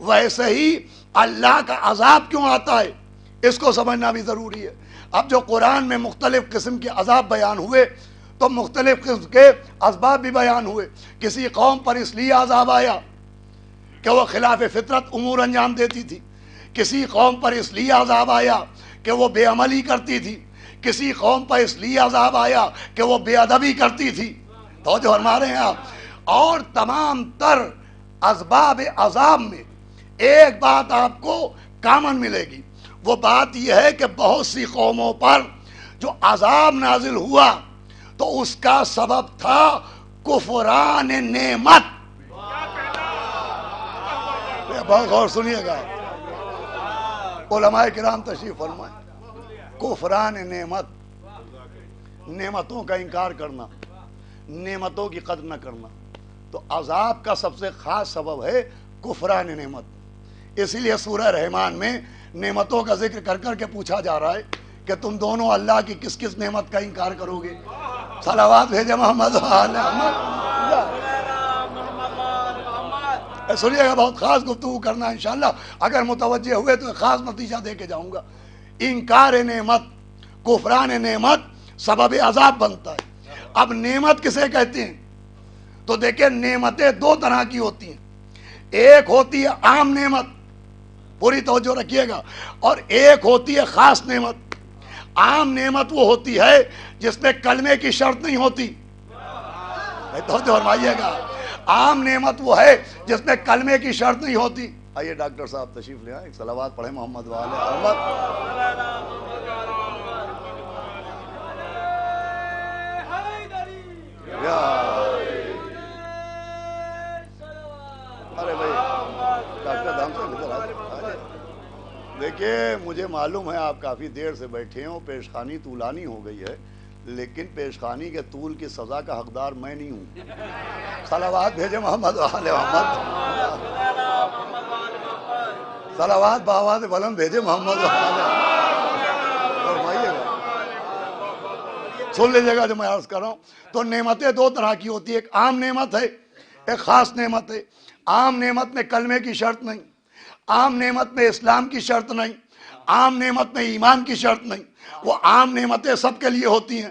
ویسے ہی اللہ کا عذاب کیوں آتا ہے اس کو سمجھنا بھی ضروری ہے۔ اب جو قرآن میں مختلف قسم کے عذاب بیان ہوئے تو مختلف قسم کے اسباب بھی بیان ہوئے۔ کسی قوم پر اس لیے عذاب آیا کہ وہ خلاف فطرت امور انجام دیتی تھی، کسی قوم پر اس لیے عذاب آیا کہ وہ بے عملی کرتی تھی، کسی قوم پر اس لیے عذاب آیا کہ وہ بے ادبی کرتی تھی۔ تو جو فرما رہے ہیں آپ، اور تمام تر اسباب عذاب میں ایک بات آپ کو کامن ملے گی، وہ بات یہ ہے کہ بہت سی قوموں پر جو عذاب نازل ہوا تو اس کا سبب تھا کفران نعمت۔ بہت غور سنیے گا، علماء کرام تشریف فرمائیں۔ کفران نعمت، نعمتوں کا انکار کرنا، نعمتوں کی قدر نہ کرنا، تو عذاب کا سب سے خاص سبب ہے کفران نعمت۔ اسی لیے سورہ رحمان میں نعمتوں کا ذکر کر کر کے پوچھا جا رہا ہے کہ تم دونوں اللہ کی کس کس نعمت کا انکار کرو گے۔ صلوات بھیجے محمد۔ سنیے گا، بہت خاص گفتگو کرنا ہے انشاءاللہ، اگر متوجہ ہوئے تو خاص نتیجہ دے کے جاؤں گا۔ انکار نعمت، کفران نعمت سبب عذاب بنتا ہے۔ اب نعمت کسے کہتے ہیں تو دیکھیں نعمتیں دو طرح کی ہوتی ہیں، ایک ہوتی ہے عام نعمت، پوری توجہ رکھیے گا، اور ایک ہوتی ہے خاص نعمت۔ عام نعمت وہ ہوتی ہے جس میں کلمے کی شرط نہیں ہوتی، توجہ فرمائیے گا۔ عام نعمت وہ ہے جس میں کلمے کی شرط نہیں ہوتی۔ آئیے ڈاکٹر صاحب تشریف لے آئیں، ایک صلوات پڑھیں محمد وآل محمد۔ ارے بھائی ڈاکٹر دام سے ادھر آ جائے۔ دیکھیے مجھے معلوم ہے آپ کافی دیر سے بیٹھے ہوں، پیشخانی طولانی ہو گئی ہے، لیکن پیشخانی کے طول کی سزا کا حقدار میں نہیں ہوں۔ صلوات بھیجے محمد وآل محمد۔ صلوات بآواز بلند بھیجے محمد وآل محمد۔ فرمائیے گا، سن لیجیے گا جو میں عرض کر رہا ہوں۔ تو نعمتیں دو طرح کی ہوتی ہے، ایک عام نعمت ہے، ایک خاص نعمت ہے۔ عام نعمت میں کلمے کی شرط نہیں، عام نعمت میں اسلام کی شرط نہیں، عام نعمت میں ایمان کی شرط نہیں، وہ عام نعمتیں سب کے لیے ہوتی ہیں۔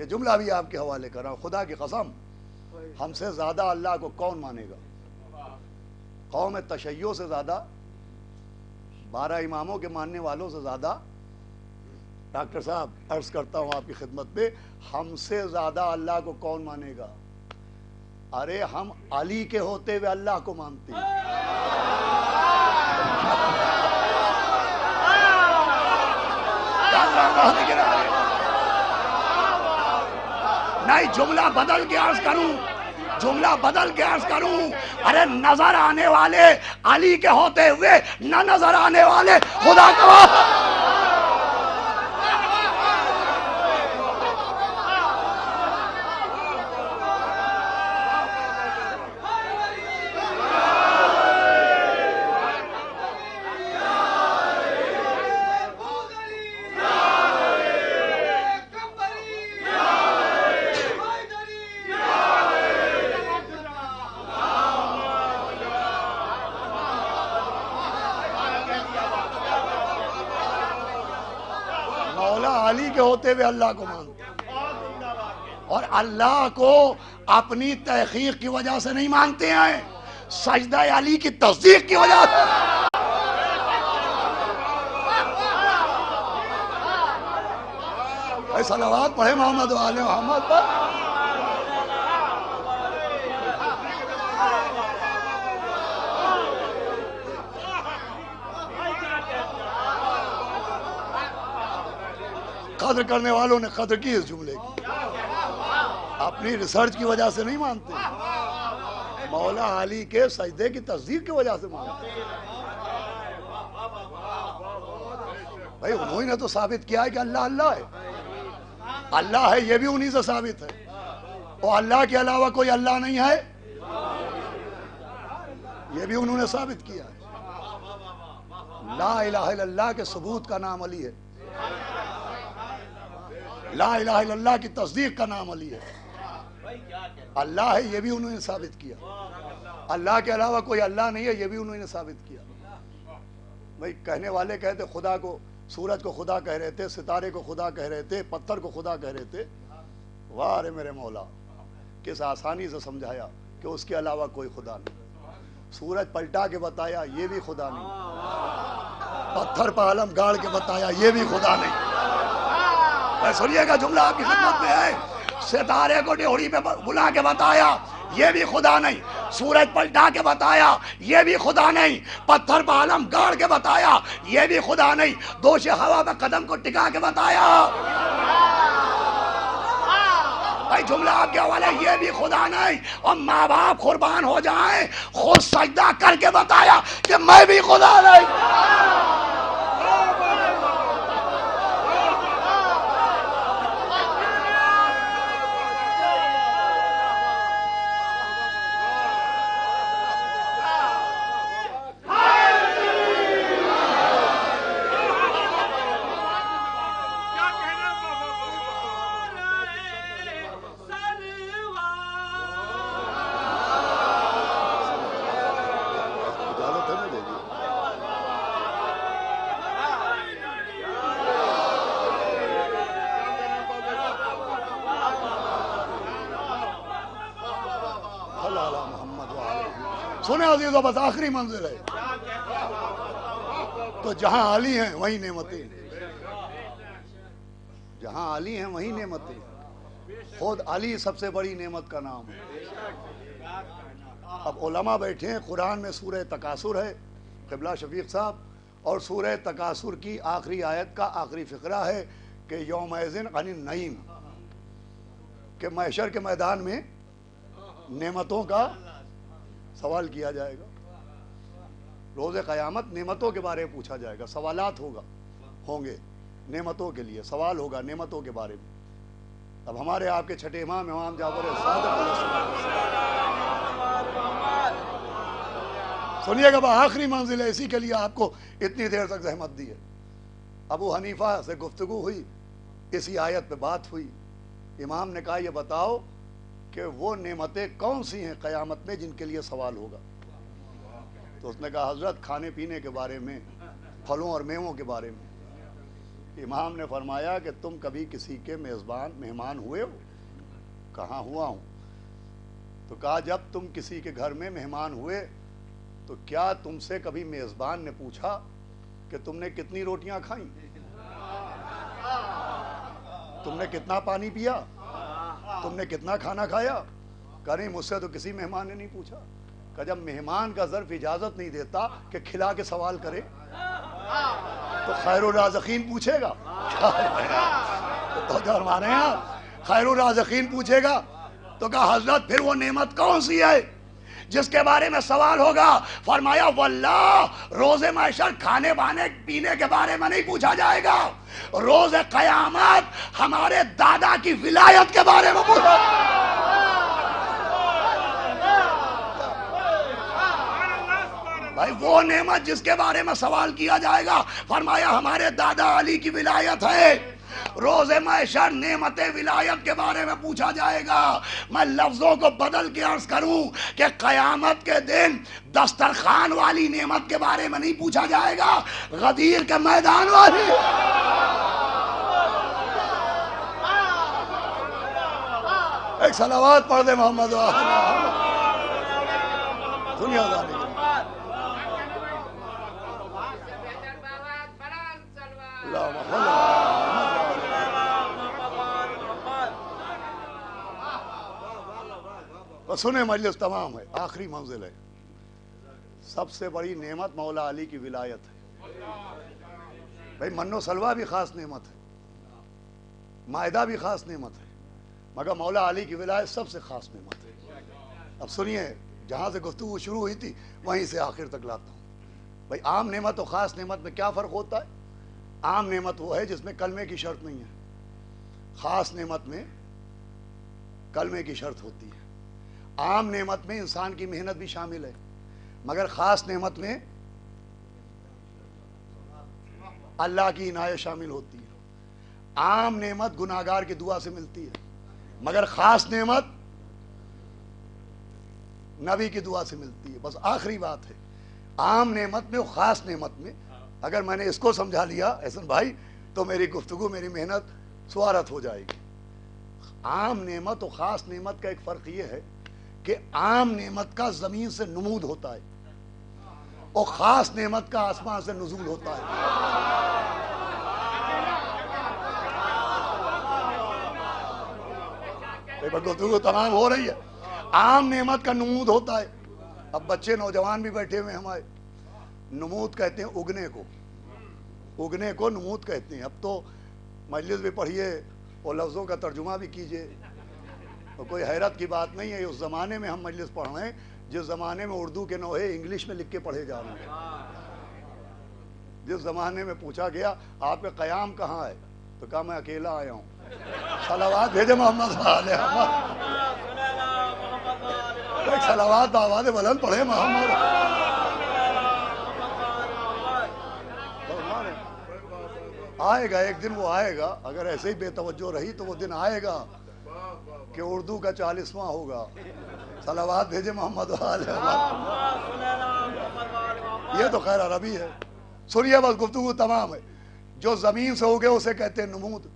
یہ جملہ بھی آپ کے حوالے کر رہا ہوں، خدا کی قسم ہم سے زیادہ اللہ کو کون مانے گا؟ قوم تشیع سے زیادہ، 12 اماموں کے ماننے والوں سے زیادہ، ڈاکٹر صاحب عرض کرتا ہوں آپ کی خدمت پہ، ہم سے زیادہ اللہ کو کون مانے گا؟ ارے ہم علی کے ہوتے ہوئے اللہ کو مانتے ہیں۔ نہیں، جملہ بدل کے عرض کروں، جملہ بدل کے عرض کروں، ارے نظر آنے والے علی کے ہوتے ہوئے نہ نظر آنے والے خدا کا ہوتے ہوئے اللہ کو مانتے اور اللہ کو اپنی تحقیق کی وجہ سے نہیں مانتے ہیں، سجدہ علی کی تصدیق کی وجہ سے۔ صلوات پڑھے محمد و آل محمد پر۔ قدر کرنے والوں نے قدر کی اس جملے کی، اپنی ریسرچ کی وجہ سے نہیں مانتے، مولا علی کے سجدے کی تصدیق کی وجہ سے مانتے۔ بھائی انہوں نے تو ثابت کیا ہے کہ اللہ اللہ ہے، اللہ ہے، یہ بھی انہی سے ثابت ہے، اور اللہ کے علاوہ کوئی اللہ نہیں ہے، یہ بھی انہوں نے ثابت کیا ہے۔ لا الہ الا اللہ کے ثبوت کا نام علی ہے، لا الہ الا اللہ کی تصدیق کا نام علی ہے، اللہ ہے یہ بھی انہوں نے ثابت کیا، اللہ کے علاوہ کوئی اللہ نہیں ہے یہ بھی انہوں نے ثابت کیا۔ بھائی کہنے والے کہتے خدا کو، سورج کو خدا کہہ رہے تھے، ستارے کو خدا کہہ رہے تھے، پتھر کو خدا کہہ رہے تھے، واہ رے میرے مولا کس آسانی سے سمجھایا کہ اس کے علاوہ کوئی خدا نہیں، سورج پلٹا کے بتایا یہ بھی خدا نہیں، پتھر پہ علم گاڑ کے بتایا یہ بھی خدا نہیں۔ سنیے گا جملہ آپ کی خدمت میں ہے، ستارے کو ڈیوڑی پہ بلا کے بتایا یہ بھی خدا نہیں، سورج پلٹا کے بتایا یہ بھی خدا نہیں، پتھر پہ علم گاڑ کے بتایا یہ بھی خدا نہیں، دوش ہوا پہ قدم کو ٹکا کے بتایا، بھائی جملہ آپ کے حوالے یہ بھی خدا نہیں، اور ماں باپ قربان ہو جائیں خود سجدہ کر کے بتایا کہ میں بھی خدا نہیں۔ سنیں عزیزو بس آخری منزل ہے، تو جہاں علی ہیں وہیں نعمتیں، جہاں علی ہیں وہیں نعمتیں، خود علی سب سے بڑی نعمت کا نام ہے۔ اب علماء بیٹھے ہیں، قرآن میں سورہ تکاثر ہے، قبلہ شفیق صاحب، اور سورہ تکاثر کی آخری آیت کا آخری فقرہ ہے کہ یومئذ عن النعیم، کہ محشر کے میدان میں نعمتوں کا سوال کیا جائے گا، روز قیامت نعمتوں کے بارے میں پوچھا جائے گا، سوالات ہوں گے نعمتوں کے لیے، سوال ہوگا نعمتوں کے بارے میں۔ اب ہمارے آپ کے چھٹے امام جعفر صادق علیہ السلام، سنیے گا آخری منزل ہے، اسی کے لیے آپ کو اتنی دیر تک زحمت دی ہے۔ ابو حنیفہ سے گفتگو ہوئی، اسی آیت پہ بات ہوئی، امام نے کہا یہ بتاؤ کہ وہ نعمتیں کون سی ہیں قیامت میں جن کے لیے سوال ہوگا؟ تو اس نے کہا حضرت کھانے پینے کے بارے میں، پھلوں اور میووں کے بارے میں۔ امام نے فرمایا کہ تم کبھی کسی کے مہمان ہوئے ہو؟ کہاں ہوا ہوں. تو کہا جب تم کسی کے گھر میں مہمان ہوئے تو کیا تم سے کبھی میزبان نے پوچھا کہ تم نے کتنی روٹیاں کھائیں، تم نے کتنا پانی پیا، تم نے کتنا کھانا کھایا؟ کہا نہیں، مجھ سے تو کسی مہمان نے نہیں پوچھا. کہ جب مہمان کا ظرف اجازت نہیں دیتا کہ کھلا کے سوال کرے تو خیر الرازقین پوچھے گا. تو ہمارے یہاں خیر الرازقین پوچھے گا. تو کہا حضرت پھر وہ نعمت کون سی ہے جس کے بارے میں سوال ہوگا؟ فرمایا واللہ روز محشر کھانے بانے پینے کے بارے میں نہیں پوچھا جائے گا، روز قیامت ہمارے دادا کی ولایت کے بارے میں پوچھا. بھائی وہ نعمت جس کے بارے میں سوال کیا جائے گا، فرمایا ہمارے دادا علی کی ولایت ہے. روز محشر نعمت ولایت کے بارے میں پوچھا جائے گا. میں لفظوں کو بدل کے عرض کروں کہ قیامت کے دن دسترخوان والی نعمت کے بارے میں نہیں پوچھا جائے گا، غدیر کے میدان والی. ایک صلوات پڑھ دے محمد دنیا داری. سنیں مجلس تمام ہے، آخری منزل ہے. سب سے بڑی نعمت مولا علی کی ولایت ہے. بھائی من و سلوہ بھی خاص نعمت ہے، مائدہ بھی خاص نعمت ہے، مگر مولا علی کی ولایت سب سے خاص نعمت ہے. اب سنیے، جہاں سے گفتگو شروع ہوئی تھی وہیں سے آخر تک لاتا ہوں. بھائی عام نعمت اور خاص نعمت میں کیا فرق ہوتا ہے؟ عام نعمت وہ ہے جس میں کلمے کی شرط نہیں ہے، خاص نعمت میں کلمے کی شرط ہوتی ہے. عام نعمت میں انسان کی محنت بھی شامل ہے، مگر خاص نعمت میں اللہ کی عنایت شامل ہوتی ہے. عام نعمت گناہگار کی دعا سے ملتی ہے، مگر خاص نعمت نبی کی دعا سے ملتی ہے. بس آخری بات ہے، عام نعمت میں اور خاص نعمت میں اگر میں نے اس کو سمجھا لیا احسن بھائی تو میری گفتگو، میری محنت سوارت ہو جائے گی. عام نعمت اور خاص نعمت کا ایک فرق یہ ہے کہ عام نعمت کا زمین سے نمود ہوتا ہے اور خاص نعمت کا آسمان سے نزول ہوتا ہے. گفتگو تمام ہو رہی ہے. عام نعمت کا نمود ہوتا ہے. اب بچے نوجوان بھی بیٹھے ہوئے ہمارے، نمود کہتے ہیں اگنے کو، اگنے کو نمود کہتے ہیں. اب تو مجلس بھی پڑھیے اور لفظوں کا ترجمہ بھی کیجئے. کوئی حیرت کی بات نہیں ہے، اس زمانے میں ہم مجلس پڑھ رہے ہیں جس زمانے میں اردو کے نوحے انگلش میں لکھ کے پڑھے جا رہے ہیں. جس زمانے میں پوچھا گیا آپ کا قیام کہاں ہے تو کہا میں اکیلا آیا ہوں. صلوات بھیجے محمد صلی اللہ علیہ وسلم. ایک صلوات آواز بلند پڑھے محمد. آئے گا ایک دن، وہ آئے گا. اگر ایسے ہی بے توجہ رہی تو وہ دن آئے گا کہ اردو کا 40واں ہوگا. صلوات بھیجے محمد علیہ وسلم. یہ تو خیر عربی ہے. سنیے بس گفتگو تمام ہے. جو زمین سے اگے اسے کہتے ہیں نمود،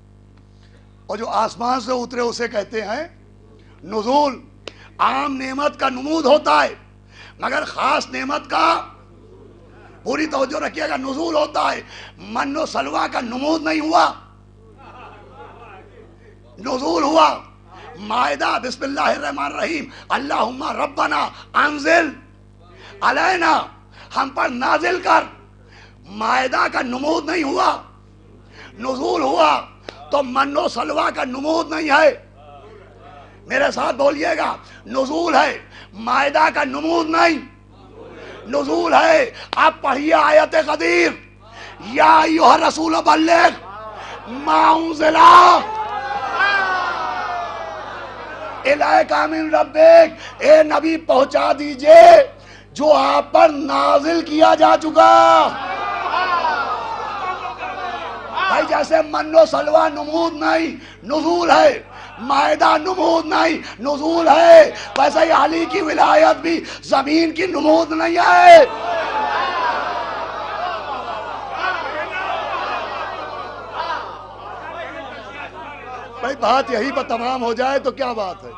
اور جو آسمان سے اترے اسے کہتے ہیں نزول. عام نعمت کا نمود ہوتا ہے مگر خاص نعمت کا، پوری توجہ رکھیے گا، نزول ہوتا ہے. من و سلوہ کا نمود نہیں ہوا، نزول ہوا. مائدہ بسم اللہ الرحمن الرحیم اللہم ربنا انزل علینا، ہم پر نازل کر. مائدہ کا نمود نہیں ہوا، نزول ہوا. تو من و سلوہ کا نمود نہیں ہے. میرے ساتھ بولیے گا، نزول ہے. مائدہ کا نمود نہیں، نزول ہے. آپ پڑھیے آیت غدیر، یا ایھا الرسول بلغ ما انزل الیک من ربک، اے نبی پہنچا دیجئے جو آپ پر نازل کیا جا چکا. بھائی جیسے من و سلوہ نمود نہیں، نزول ہے. مائدہ نمود نہیں، نزول ہے. ویسے ہی علی کی ولایت بھی زمین کی نمود نہیں ہے. بھائی بات یہی پر تمام ہو جائے تو کیا بات ہے؟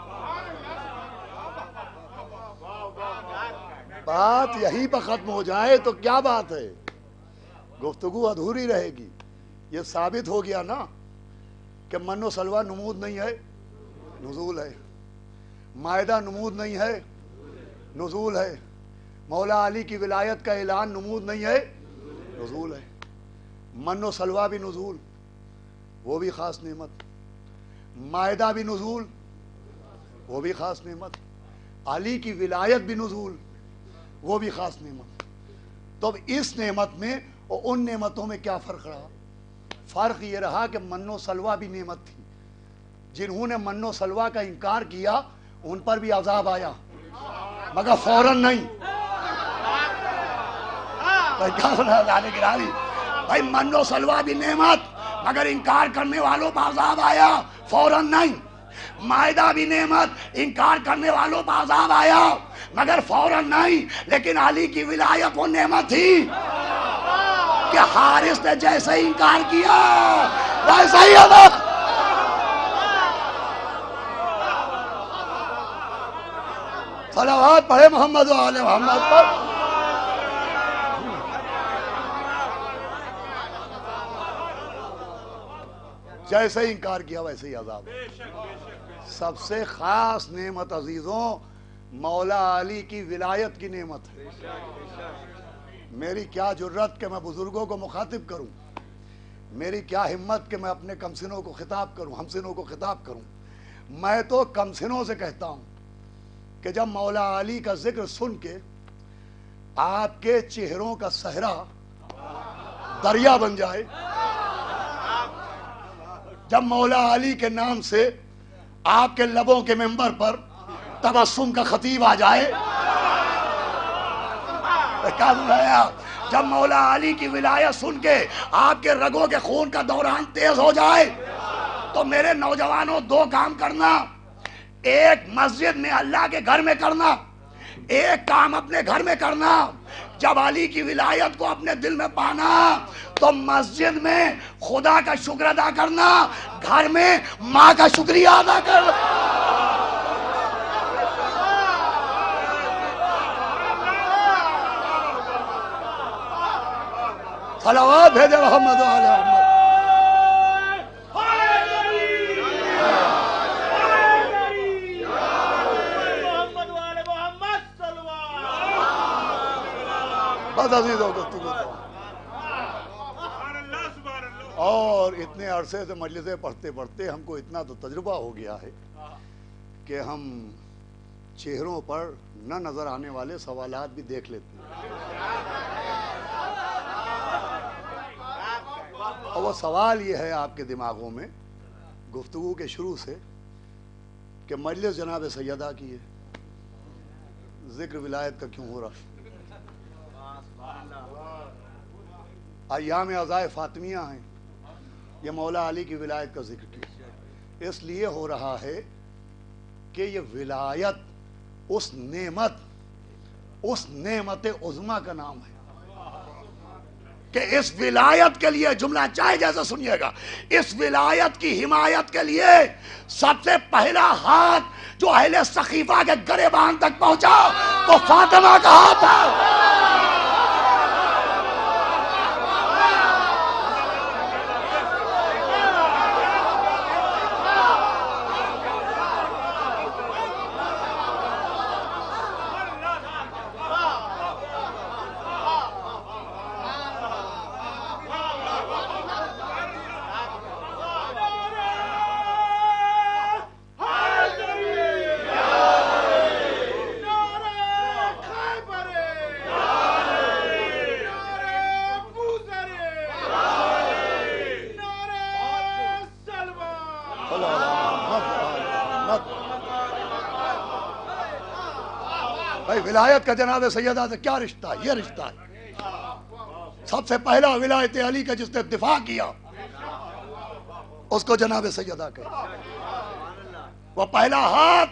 بات یہی پر ختم ہو جائے تو کیا بات ہے؟ گفتگو ادھوری رہے گی. یہ ثابت ہو گیا نا کہ من و سلوہ نمود نہیں ہے، نزول ہے. مائدہ نمود نہیں ہے، نزول ہے. مولا علی کی ولایت کا اعلان نمود نہیں ہے، نزول ہے. من و سلوہ بھی نزول، وہ بھی خاص نعمت. مائدہ بھی نزول، وہ بھی خاص نعمت. علی کی ولایت بھی نزول، وہ بھی خاص نعمت. تو اب اس نعمت میں اور ان نعمتوں میں کیا فرق رہا؟ فرق یہ رہا کہ من و سلوہ بھی نعمت تھی. جنہوں نے من و سلوہ کا انکار کیا ان پر بھی عذاب آیا، مگر فوراً نہیں. بھائی من و سلوہ بھی نعمت مگر انکار کرنے والوں پر عذاب آیا، فوراً نہیں. مائدہ بھی نعمت، انکار کرنے والوں پر عذاب آیا مگر فوراً نہیں. لیکن علی کی ولایت وہ نعمت تھی کہ حارث نے جیسے ہی انکار کیا ویسا ہی عذاب. صلوات پڑھے محمد و آل محمد پر. جیسے ہی انکار کیا ویسے ہی عذاب. سب سے خاص نعمت عزیزوں مولا علی کی ولایت کی نعمت ہے. میری کیا جرت کہ میں بزرگوں کو مخاطب کروں، میری کیا ہمت کہ میں اپنے کمسنوں کو خطاب کروں، ہمسنوں کو خطاب کروں. میں تو کمسنوں سے کہتا ہوں کہ جب مولا علی کا ذکر سن کے آپ کے چہروں کا صحرا دریا بن جائے، جب مولا علی کے نام سے آپ کے لبوں کے منبر پر تبسم کا خطیب آ جائے، جب مولا علی کی ولایت سن کے آپ کے رگوں کے خون کا دوران تیز ہو جائے، تو میرے نوجوانوں دو کام کرنا. ایک مسجد میں اللہ کے گھر میں کرنا، ایک کام اپنے گھر میں کرنا. جب علی کی ولایت کو اپنے دل میں پانا تو مسجد میں خدا کا شکر ادا کرنا، گھر میں ماں کا شکریہ ادا کرنا. صلوات بھیجے محمد و آل محمد. بس عزیزوں گفتگو. اور اتنے عرصے سے مجلسیں پڑھتے پڑھتے ہم کو اتنا تو تجربہ ہو گیا ہے کہ ہم چہروں پر نہ نظر آنے والے سوالات بھی دیکھ لیتے ہیں. اور وہ سوال یہ ہے آپ کے دماغوں میں گفتگو کے شروع سے کہ مجلس جناب سیدہ کی ہے، ذکر ولایت کا کیوں ہو رہا؟ ایام عزائے فاطمیہ ہیں، یہ مولا علی کی ولایت کا ذکر کیا. اس لیے ہو رہا ہے کہ یہ ولایت اس نعمت عظمیٰ کا نام ہے کہ اس ولایت کے لیے جملہ چاہے جیسا سنیے گا، اس ولایت کی حمایت کے لیے سب سے پہلا ہاتھ جو اہل سقیفہ کے گریبان تک پہنچا تو فاطمہ کا ہاتھ تھا. ولایت کا جناب سیدہ سے کیا رشتہ ہے؟ یہ رشتہ ہے. سب سے پہلا ولایت علی کا جس نے دفاع کیا اس کو جناب سیدہ کہے. وہ پہلا ہاتھ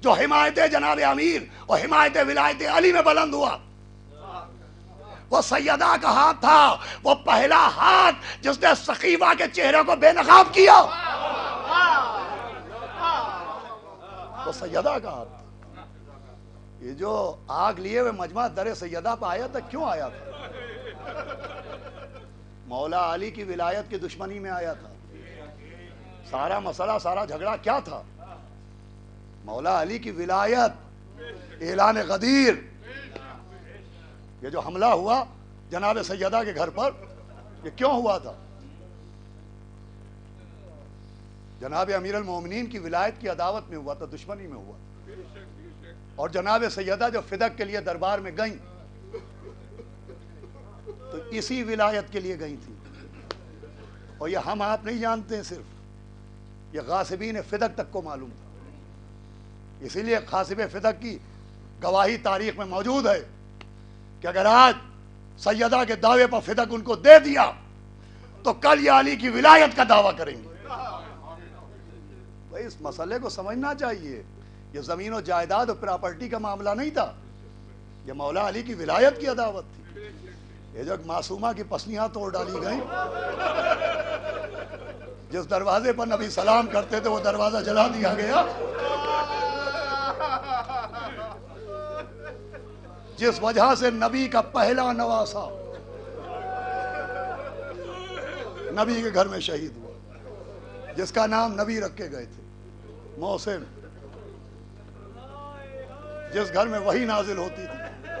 جو حمایت جناب امیر اور حمایت ولایت علی میں بلند ہوا وہ سیدہ کا ہاتھ تھا. وہ پہلا ہاتھ جس نے سقیفہ کے چہرے کو بے نقاب کیا. تو سیدہ کا ہاتھ تھا. یہ جو آگ لیے ہوئے مجمع در سیدہ پہ آیا تھا, کیوں آیا تھا؟ مولا علی کی ولایت کی دشمنی میں آیا تھا. سارا مسئلہ, سارا جھگڑا کیا تھا؟ مولا علی کی ولایت, اعلان غدیر. یہ جو حملہ ہوا جناب سیدہ کے گھر پر, یہ کیوں ہوا تھا؟ جناب امیر المومنین کی ولایت کی عداوت میں ہوا تھا, دشمنی میں ہوا. اور جناب سیدہ جو فدق کے لیے دربار میں گئیں تو اسی ولایت کے لیے گئی تھی. اور یہ ہم آپ نہیں جانتے ہیں, صرف یہ غاصبین فدق تک کو معلوم تھا. اسی لیے غاصب فدق کی گواہی تاریخ میں موجود ہے کہ اگر آج سیدہ کے دعوے پر فدق ان کو دے دیا تو کل یہ علی کی ولایت کا دعویٰ کریں گے. بھائی اس مسئلے کو سمجھنا چاہیے. یہ زمین و جائیداد اور پراپرٹی کا معاملہ نہیں تھا, یہ مولا علی کی ولایت کی عداوت تھی. یہ جو معصومہ کی پسلیاں توڑ ڈالی گئیں, جس دروازے پر نبی سلام کرتے تھے وہ دروازہ جلا دیا گیا. جس وجہ سے نبی کا پہلا نواسا نبی کے گھر میں شہید ہوا, جس کا نام نبی رکھ کے گئے تھے, محسن. جس گھر میں وحی نازل ہوتی تھی,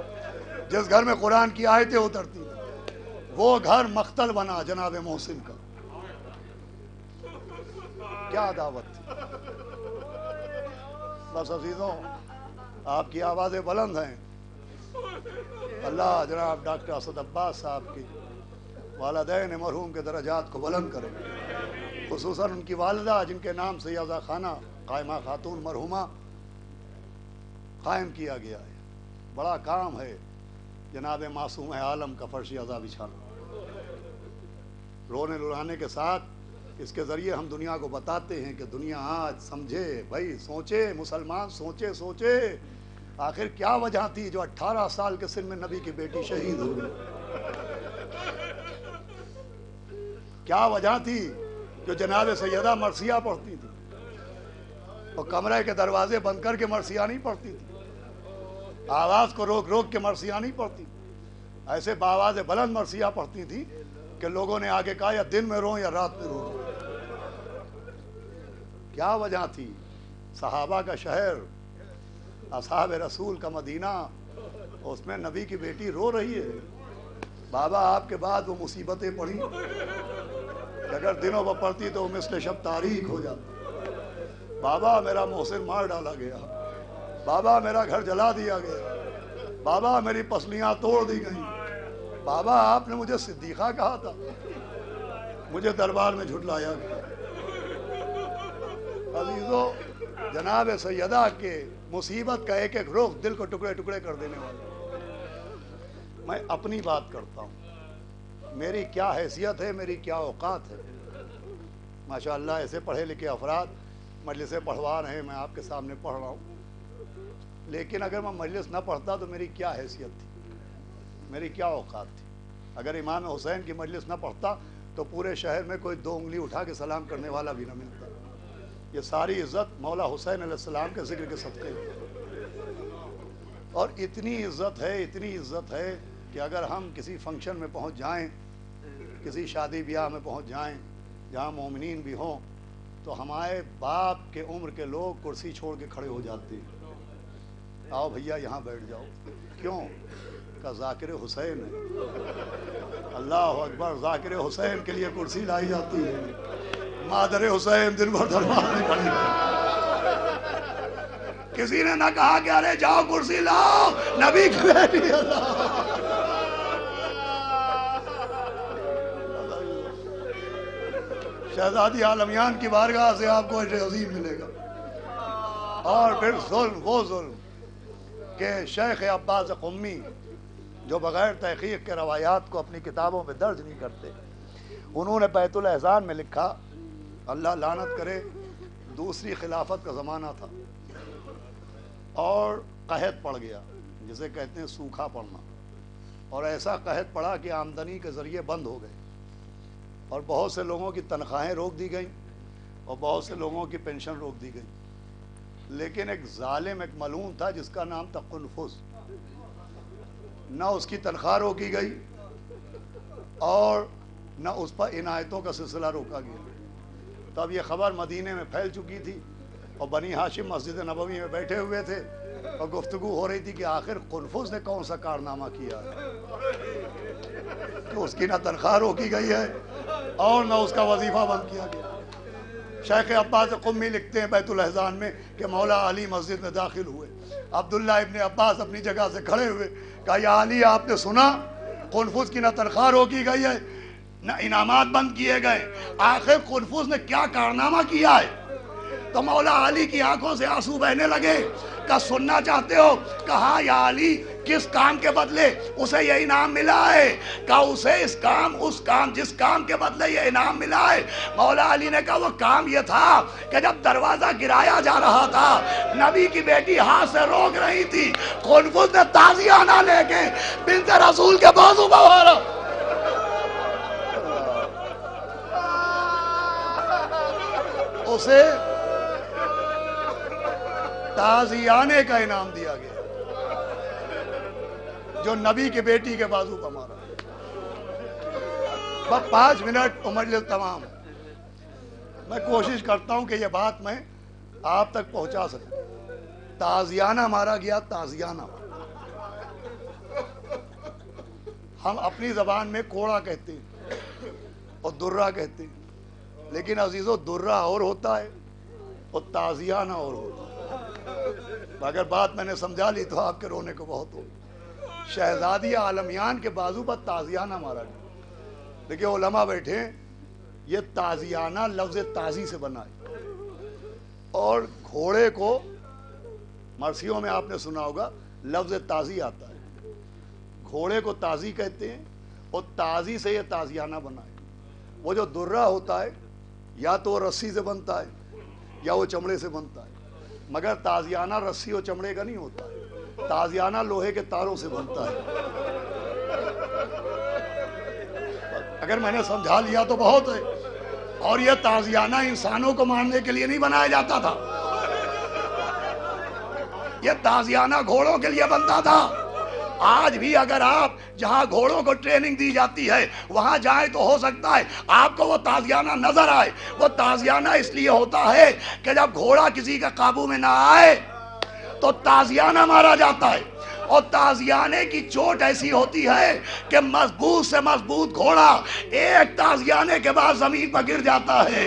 جس گھر میں قرآن کی آیتیں اترتی تھی, وہ گھر مقتل بنا جناب محسن کا. کیا دعوت تھی. بس عزیزوں, آپ کی آوازیں بلند ہیں. اللہ جناب ڈاکٹر اسد عباس صاحب کی والدین مرحوم کے درجات کو بلند کرے, خصوصاً ان کی والدہ جن کے نام سے یازا خانہ قائمہ خاتون مرحومہ قائم کیا گیا ہے. بڑا کام ہے جناب معصوم عالم کا فرش عزا بچھانا. رونے رلانے کے ساتھ اس کے ذریعے ہم دنیا کو بتاتے ہیں کہ دنیا آج سمجھے, بھائی سوچے, مسلمان سوچے آخر کیا وجہ تھی جو 18 سال کے سن میں نبی کی بیٹی شہید ہو گئی. کیا وجہ تھی جو جناب سیدہ مرثیہ پڑھتی تھی اور کمرے کے دروازے بند کر کے مرثیہ نہیں پڑھتی تھی, آواز کو روک روک کے مرثیہ نہیں پڑھتی, ایسے باواز بلند مرثیہ پڑھتی تھی کہ لوگوں نے آگے کہا یا دن میں رو یا رات میں رو. کیا وجہ تھی؟ صحابہ کا شہر, اصحاب رسول کا مدینہ, اس میں نبی کی بیٹی رو رہی ہے. بابا آپ کے بعد وہ مصیبتیں پڑھی کہ اگر دنوں پر پڑھتی تو وہ مثل شب تاریخ ہو جاتا. بابا میرا محسن مار ڈالا گیا, بابا میرا گھر جلا دیا گیا, بابا میری پسلیاں توڑ دی گئیں, بابا آپ نے مجھے صدیقہ کہا تھا, مجھے دربار میں جھٹلایا گیا. عزیزو, جناب سیدہ کے مصیبت کا ایک ایک رخ دل کو ٹکڑے ٹکڑے کر دینے والا. میں اپنی بات کرتا ہوں, میری کیا حیثیت ہے, میری کیا اوقات ہے. ماشاءاللہ ایسے پڑھے لکھے افراد مجلسیں پڑھوا رہے ہیں, میں آپ کے سامنے پڑھ رہا ہوں, لیکن اگر میں مجلس نہ پڑھتا تو میری کیا حیثیت تھی, میری کیا اوقات تھی. اگر امام حسین کی مجلس نہ پڑھتا تو پورے شہر میں کوئی 2 انگلی اٹھا کے سلام کرنے والا بھی نہ ملتا. یہ ساری عزت مولا حسین علیہ السلام کے ذکر کے صدقے ہے. اور اتنی عزت ہے کہ اگر ہم کسی فنکشن میں پہنچ جائیں, کسی شادی بیاہ میں پہنچ جائیں جہاں مومنین بھی ہوں, تو ہمارے باپ کے عمر کے لوگ کرسی چھوڑ کے کھڑے ہو جاتے ہیں, آؤ بھیا یہاں بیٹھ جاؤ. کیوں؟ کا ذاکر حسین ہے. اللہ اکبر, ذاکر حسین کے لیے کرسی لائی جاتی ہے. مادر حسین دن بھر دربار میں کھڑی ہے. کسی نے نہ کہا کہ ارے جاؤ کرسی لاؤ, نبی کی بیٹی. شہزادی عالمیان کی بارگاہ سے آپ کو اجر عظیم ملے گا. اور پھر وہ ظلم کہ شیخ عباس قمی جو بغیر تحقیق کے روایات کو اپنی کتابوں میں درج نہیں کرتے, انہوں نے بیت الاحزان میں لکھا, اللہ لعنت کرے, دوسری خلافت کا زمانہ تھا اور قحط پڑ گیا, جسے کہتے ہیں سوکھا پڑنا, اور ایسا قحط پڑا کہ آمدنی کے ذریعے بند ہو گئے, اور بہت سے لوگوں کی تنخواہیں روک دی گئیں, اور بہت سے لوگوں کی پینشن روک دی گئی. لیکن ایک ظالم ایک ملعون تھا جس کا نام تھا قنفذ. نہ اس کی تنخواہ روکی گئی اور نہ اس پر عنایتوں کا سلسلہ روکا گیا. تب یہ خبر مدینے میں پھیل چکی تھی اور بنی ہاشم مسجد نبوی میں بیٹھے ہوئے تھے اور گفتگو ہو رہی تھی کہ آخر قنفذ نے کون سا کارنامہ کیا ہے کہ اس کی نہ تنخواہ روکی گئی ہے اور نہ اس کا وظیفہ بند کیا گیا. شیخ عباس قمی لکھتے ہیں بیت الاحزان میں کہ مولا علی مسجد میں داخل ہوئے. عبداللہ ابن عباس اپنی جگہ سے کھڑے ہوئے کہا یا علی آپ نے سنا قنفذ کی نہ تنخواہ روکی گئی ہے نہ انعامات بند کیے گئے, آخر قنفذ نے کیا کارنامہ کیا ہے؟ تو مولا علی کی آنکھوں سے آنسو بہنے لگے. کہا سننا چاہتے ہو؟ کہا یا علی کس کام کے بدلے اسے یہ انعام ملا ہے؟ کہا اسے اس کام جس کام کے بدلے یہ انعام ملا ہے. مولا علی نے کہا وہ کام یہ تھا کہ جب دروازہ گرایا جا رہا تھا نبی کی بیٹی ہاتھ سے روک رہی تھی, قنفذ نے تازیانہ لے کے بنت رسول کے بازو پہ مارا. اسے تازیانے کا انعام دیا گیا جو نبی کی بیٹی کے بازو پر مارا. بس 5 منٹ مجلس تمام. میں کوشش کرتا ہوں کہ یہ بات میں آپ تک پہنچا سکوں. تازیانہ مارا گیا, تازیانہ. ہم اپنی زبان میں کوڑا کہتے ہیں اور درہ کہتے ہیں, لیکن عزیزو درہ اور ہوتا ہے اور تازیانہ اور ہوتا ہے. اگر بات میں نے سمجھا لی تو آپ کے رونے کو بہت ہو. شہزادیہ عالمیان کے بازو پر تازیانہ مارا گیا. دیکھیں علماء بیٹھے, یہ تازیانہ لفظ تازی سے بنا ہے اور گھوڑے کو مرثیوں میں آپ نے سنا ہوگا لفظ تازی آتا ہے. گھوڑے کو تازی کہتے ہیں اور تازی سے یہ تازیانہ بنا ہے. وہ جو درہ ہوتا ہے یا تو رسی سے بنتا ہے یا وہ چمڑے سے بنتا ہے, مگر تازیانہ رسی اور چمڑے کا نہیں ہوتا ہے. تازیانہ لوہے کے تاروں سے بنتا ہے. اگر میں نے سمجھا لیا تو بہت ہے. اور یہ تازیانہ انسانوں کو مارنے کے لیے نہیں بنایا جاتا تھا, یہ تازیانہ گھوڑوں کے لیے بنتا تھا. آج بھی اگر آپ جہاں گھوڑوں کو ٹریننگ دی جاتی ہے وہاں جائیں تو ہو سکتا ہے آپ کو وہ تازیانہ نظر آئے. وہ تازیانہ اس لیے ہوتا ہے کہ جب گھوڑا کسی کے قابو میں نہ آئے تو تازیانہ مارا جاتا ہے. اور تازیانے کی چوٹ ایسی ہوتی ہے کہ مضبوط سے مضبوط گھوڑا ایک تازیانے کے بعد زمین پر گر جاتا ہے.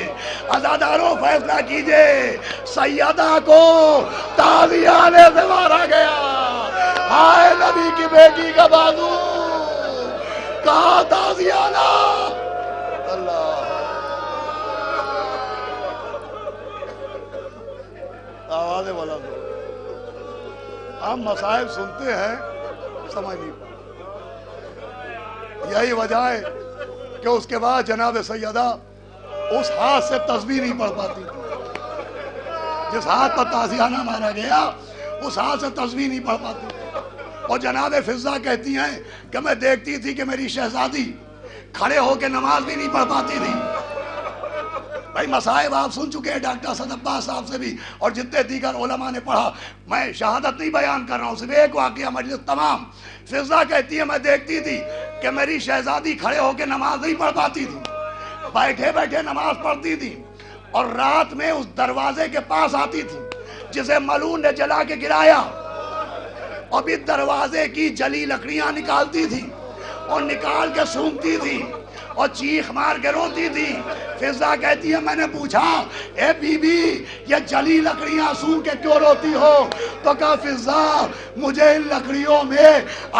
عزاداروں فیصلہ کیجئے, سیدہ کو تازیانے سے مارا گیا. آئے نبی کی بیٹی کا بازو, کہا تازیانہ. اللہ آوازیں والا دو. ہم مصائب سنتے ہیں سمجھ نہیں پاتے. یہی وجہ ہے کہ اس کے بعد جناب سیدہ اس ہاتھ سے تسبیح نہیں پڑھ پاتی. جس ہاتھ پر تازیانہ مارا گیا اس ہاتھ سے تسبیح نہیں پڑھ پاتی. اور جناب فضہ کہتی ہیں کہ میں دیکھتی تھی کہ میری شہزادی کھڑے ہو کے نماز بھی نہیں پڑھ پاتی تھی. بھائی مسائب آپ سن چکے ہیں ڈاکٹر اسد عباس صاحب سے بھی اور جتنے دیگر علماء نے پڑھا. میں شہادت نہیں بیان کر رہا ہوں, صرف ایک واقعہ مجلس تمام. فضہ کہتی ہے میں دیکھتی تھی کہ میری شہزادی کھڑے ہو کے نماز نہیں پڑھ پاتی تھی, بیٹھے بیٹھے نماز پڑھتی تھی اور رات میں اس دروازے کے پاس آتی تھی جسے ملعون نے جلا کے گرایا اور بھی دروازے کی جلی لکڑیاں نکالتی تھی اور نکال کے سونگتی تھی اور چیخ مار کے روتی تھی. فضہ کہتی ہے میں نے پوچھا اے بی بی یہ جلی لکڑیاں سونگ کے کیوں روتی ہو؟ تو کہا فضہ مجھے ان لکڑیوں میں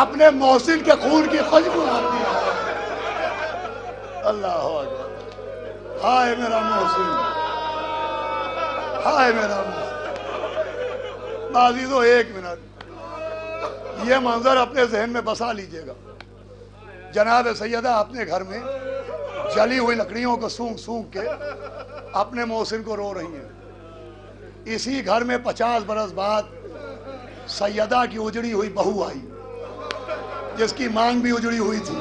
اپنے محسن کے خون کی خوشبو آتی ہے. اللہ اکبر. ہائے میرا محسن, ہائے میرا محسن. عزیزو ایک منٹ یہ منظر اپنے ذہن میں بسا لیجئے گا. جناب سیدہ اپنے گھر میں جلی ہوئی لکڑیوں کو سونگ سونگ کے اپنے محسن کو رو رہی ہیں. اسی گھر میں 50 برس بعد سیدہ کی اجڑی ہوئی بہو آئی جس کی مانگ بھی اجڑی ہوئی تھی.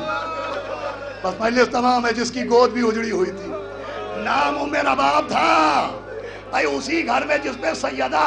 بس مجلس تمام ہے, جس کی گود بھی اجڑی ہوئی تھی. نام ام رباب تھا. بھائی اسی گھر میں جس پہ سیدہ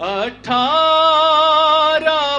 18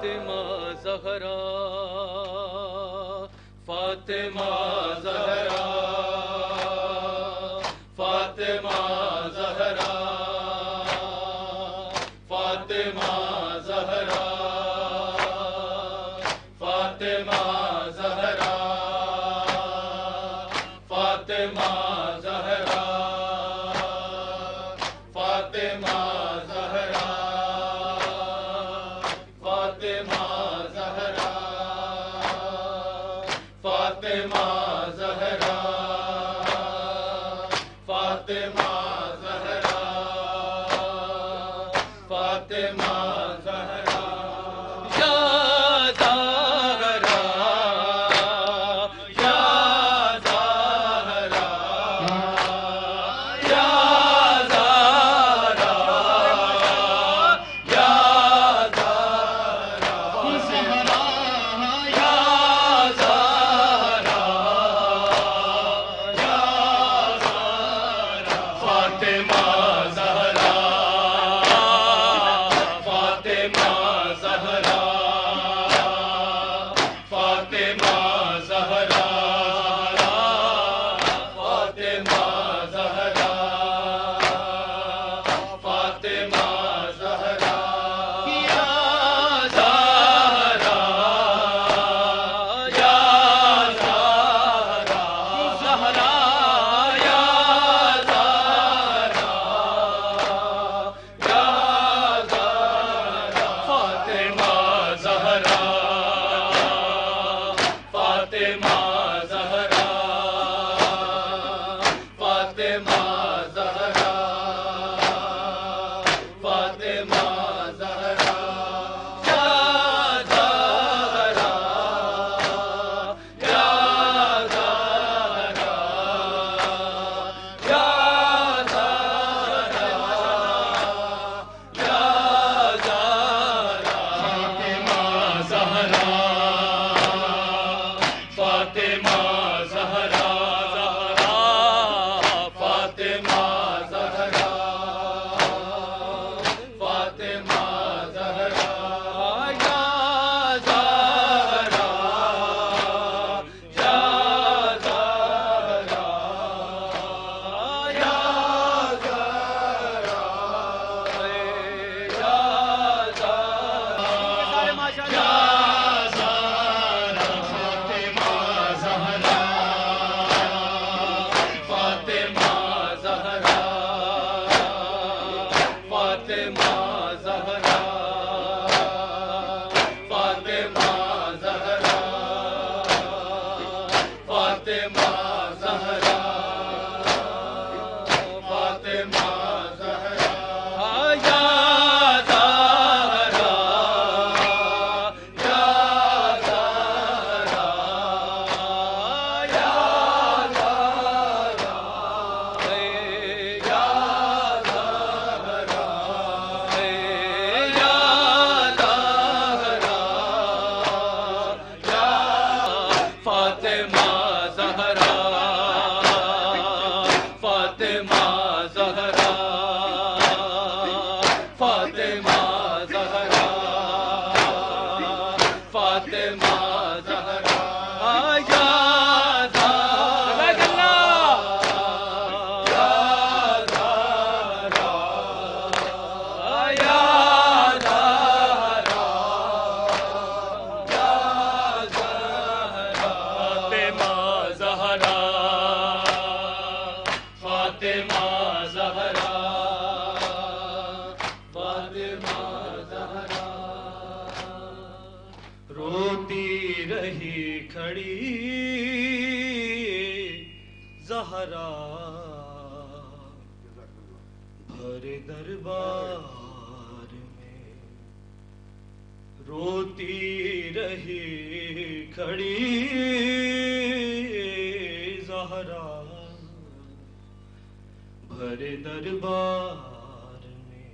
فاطمہ زہرا فاطمہ زہرا فاطمہ زہرا فاطمہ زہرا فاطمہ زہرا فاطمہ زہرا فاطمہ زہرا فاطمہ زہرا فاطمہ زہرا فاطمہ زہرا فاطمہ زہرا یا زہرا یا زہرا یا زہرا یا زہرا یا زہرا یا فاطمہ زہرا فاطمہ زہرا فاطمہ زہرا فاطمہ زہرا فاطمہ زہرا یا زہرا یا زہرا زہرا یا زہرا یا زہرا فاطمہ زہرا فاطمہ زہرا فاطمہ زہرا فاطمہ زہرا یا زہرا یا زہرا یا زہرا یا زہرا فاطمہ زہرا فاطمہ زہرا فاطمہ زہرا یا زہرا یا زہرا یا فاطمہ زہرا فاطمہ زہرا فاطمہ زہرا فاطمہ زہرا یا زہرا یا زہرا یا زہرا یا زہرا یا زہرا یا فاطمہ زہرا فاطمہ زہرا فاطمہ زہرا فاطمہ زہرا یا زہرا یا زہرا یا زہرا یا زہرا فاطمہ زہرا فاطمہ زہرا روتی رہی کھڑی زہرا بھرے دربار میں روتی رہی کھڑی زہرا بھرے دربار میں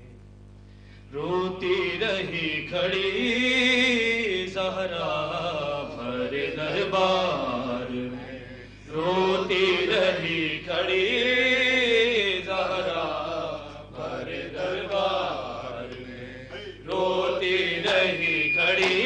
روتی رہی کھڑی زہرا بھرے دربار میں روتی رہی کھڑی زہرا بھرے دربار میں روتی رہی کھڑی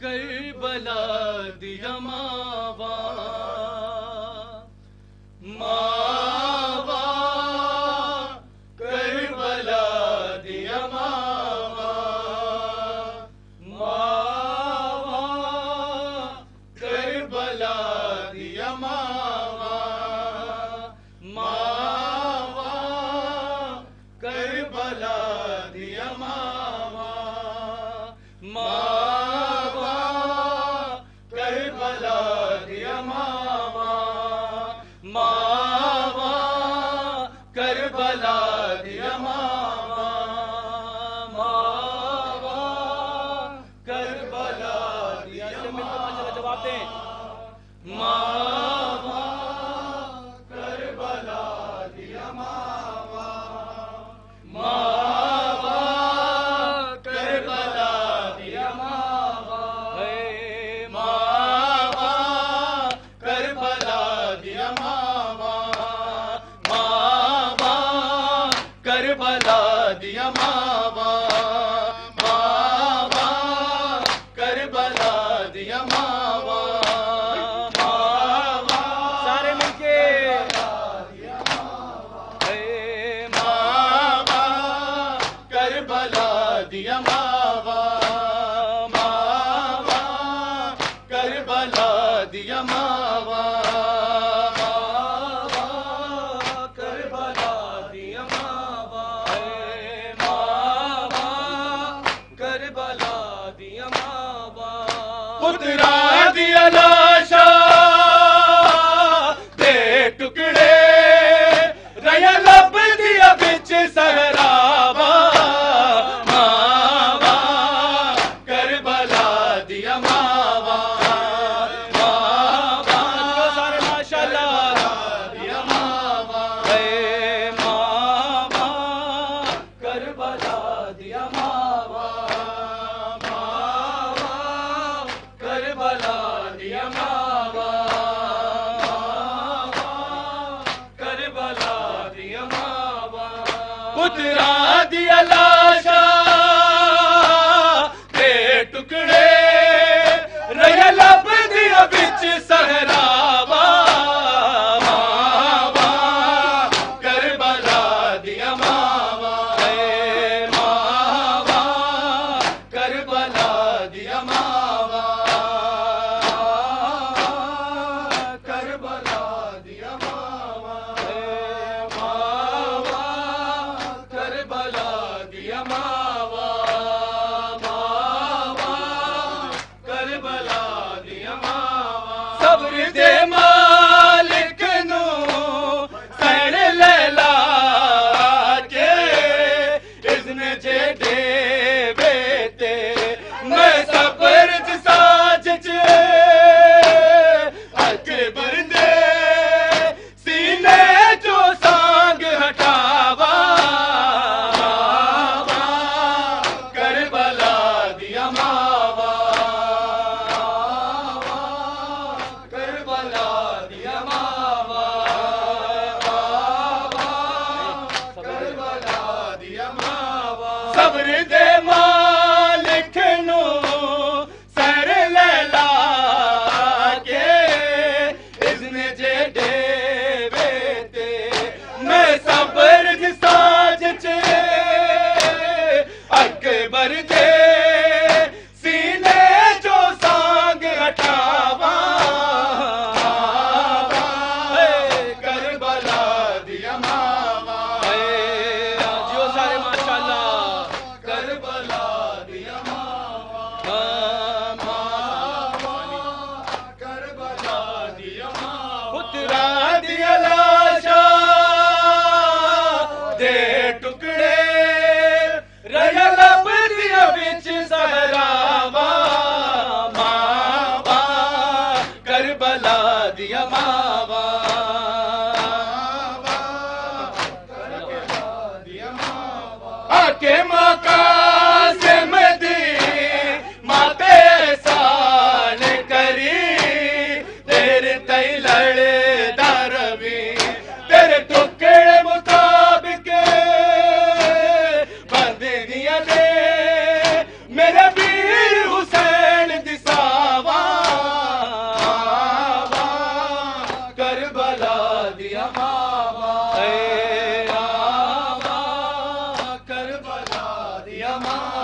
کربلا دیا ماوا ماوا کربلا دیا ماوا ماوا کربلا دیا ماوا ماوا کربلا دیا ماوا ماوا کربلا دیا ماوا ماوا کربلا دیا ماوا ماوا کربلا دیا جواب دیں ماوا کربلا دیا ماوا ماوا کربلا دیا ماوا ماوا کربلا دیا ماوا ماوا کربلا دیا ماوا ماوا کربلا دیا ماوا ماوا سارے مل کے ماوا کربلا دیا ماوا ماوا کربلا دیا ماوا ماوا کربلا دیا ماوا ماوا کربلا دیا ماوا پترا دیا لاشا دے ٹکڑے ریا لب دیا بچ سہراوا ماوا کربلا دیا ماوا ماوا سارے ماشاءاللہ دیا ماوا ماوا کربلا دیا ماوا ماوا کربلا دیا ماوا ماوا کربلا دیا ماوا پترا دیا لاشا دے ٹکڑے ریا لب دیا بچ سہراوا ماوا کربلا دیا ماوا ماوا کربلا دیا ماوا کربلا دیا ماوا ماوا کربلا دیا ماوا ماوا کربلا دیا ماوا صبر دے مالک نو سین لیلا کے اذن جے دے بیتے میں صبر ساج چے اکبر دے سینے جو سانگ ہٹاوا ماوا کربلا دیا ماوا کربلا دیا ماوا ماوا کربلا دیا ماوا صبر دے مالک نو سر لیلا کے اذن جے دے بیتے میں صبر ساج چے اکبر دے سینے جو سانگ ہٹاوا کربلا دیا ماوا جو سارے ماشاءاللہ کربلا دیا ماوا ماوا کربلا دیا ماوا پترا دیا لاشا دے ٹکڑے ریا لب دیا بچ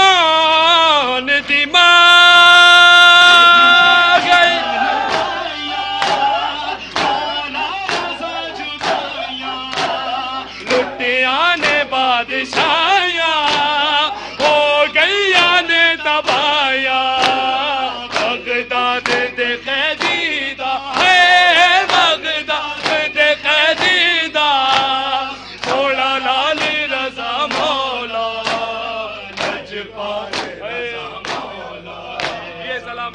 آن دماغ لٹیا نے بادشاہیاں ہو گیا نے تبایا بغداد دے قیدیدہ ہے بغداد دے قیدیدہ تھوڑا لال رضا مولا لجپال رضا مولا یہ سلام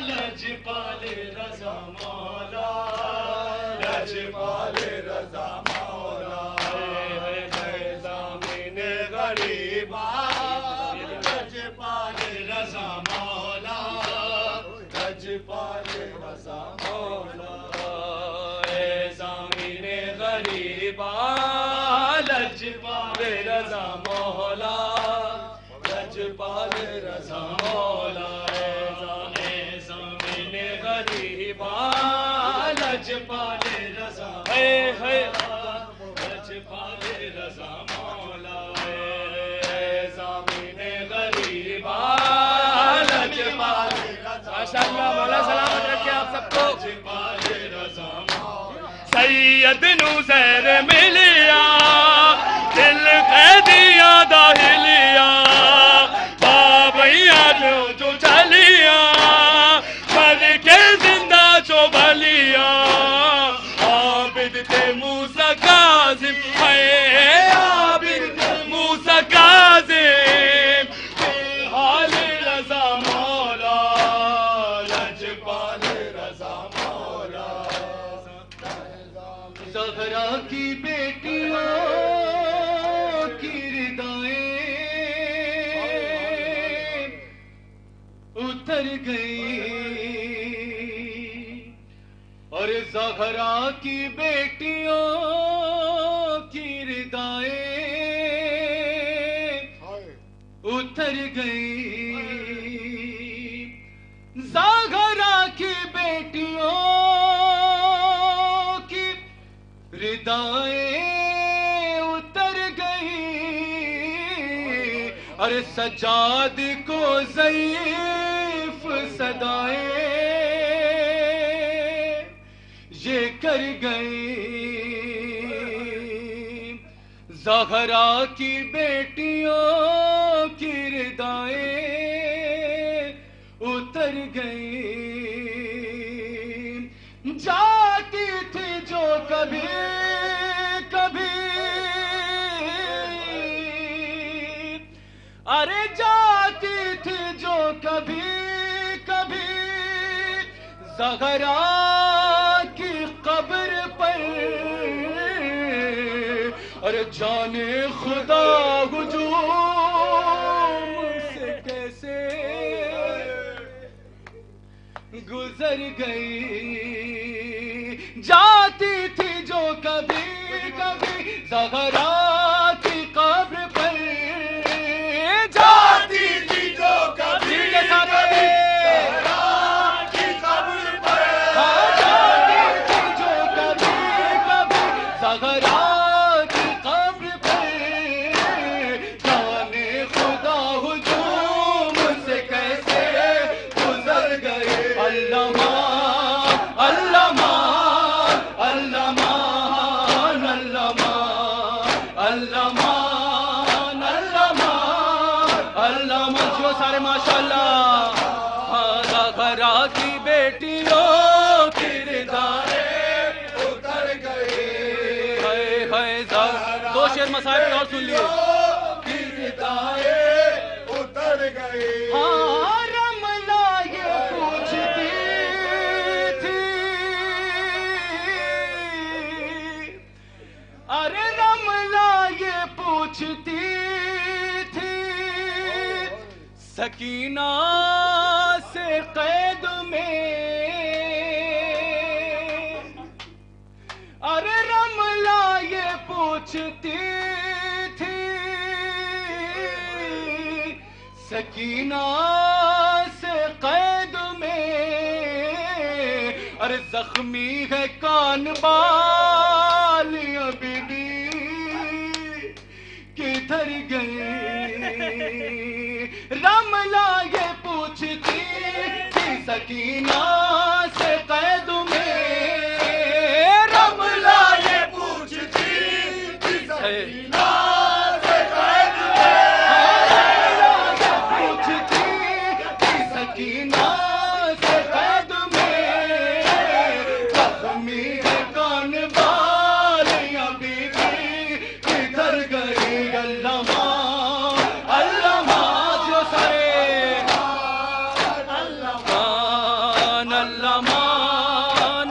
لجپال رضا مولا لجپال رضا مولا زمین غریبا لجپال رضا مولا لجپال رضا مولا زمین غریبا لجپال رضا مولا لجپال رضا مولا زمین غریبا لجپال رضا لجپال رضا مولا زمین غریبا لجپال ماشاءاللہ مولا سلامت رکھے آپ سب کو لجپال رضا سید نوزیر ملیا دل قیدیا داہلیا بابیا جو چلیا مر کے زندہ جو بلیا عابد تھے موسیٰ کاظم ہے عابد تھے موسیٰ کاظم حال رضا مولا لجپال رضا مولا زہرا کی بیٹیوں کی ردائیں اتر گئی اور زہرا کی بیٹیوں کی ردائیں اتر گئی زہرا کی بیٹیوں کی ردائیں اتر گئی اور سجاد کو ضعیف صدائیں یہ کر گئی زہرا کی بیٹیوں کی ردائیں اتر گئی جاتی تھی جو کبھی کبھی ارے جاتی تھی جو کبھی کبھی زہرا کی قبر پر اور جانے خدا ہجوم سے کیسے گزر گئی جاتی تھی جو کبھی کبھی زہرا کی قبر پر جاتی تھی جو کبھی کبھی زہرا کی قبر پر جاتی تھی جو کبھی کبھی زہرا کی قبر پر جانے خدا ہجوم سے کیسے گزر گئے علامہ علامہ علامہ علامہ علامہ علامہ علامہ جو سارے ماشاءاللہ زہرا کی بیٹیوں کی ردائیں اتر گئی دو شعر مسائل اور سن لیے کی ردائیں اتر گئی رملہ یہ پوچھتی تھی ارے رملہ یہ پوچھتی تھی سکینہ سے قید میں ارے رملہ یہ پوچھتی تھی سکینہ سے قید میں ارے زخمی ہے کان بال ابھی بھی کدھر گئی رملہ یہ پوچھتی تھی سکینہ سے قید میں، رملہ یہ پوچھتی تھی سکینہ سے قید میں، رملہ یہ پوچھتی تھی سکینہ سے قید میں، زخمی ہے کان والیاں بی بی کدھر گئی علامہ علامہ جو سرے علمان علمان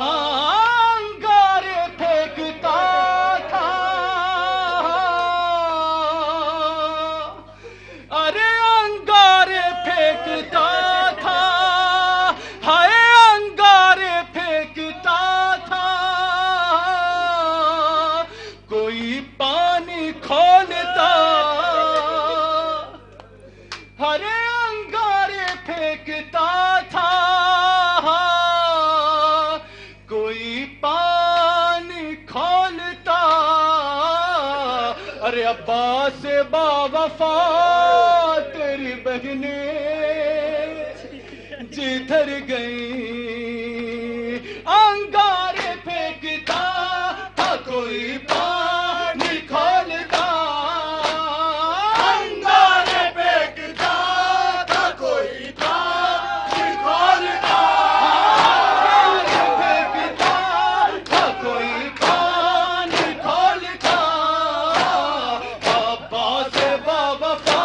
انگارے پھینکتا تھا، ارے انگارے پھینکتا تھا، ہائے انگارے پھینکتا تھا، کوئی پانی کھولتا، ہرے انگارے پھینکتا تھا، کوئی پانی کھولتا، ارے عباس با وفا تیری بہنیں جدھر گئی، انگارے پھینکتا تھا کوئی پانی کھولتا، انگارے پھینکتا تھا کوئی پانی کھولتا، انگارے پھینکتا تھا کوئی پانی کھولتا، عباس با وفا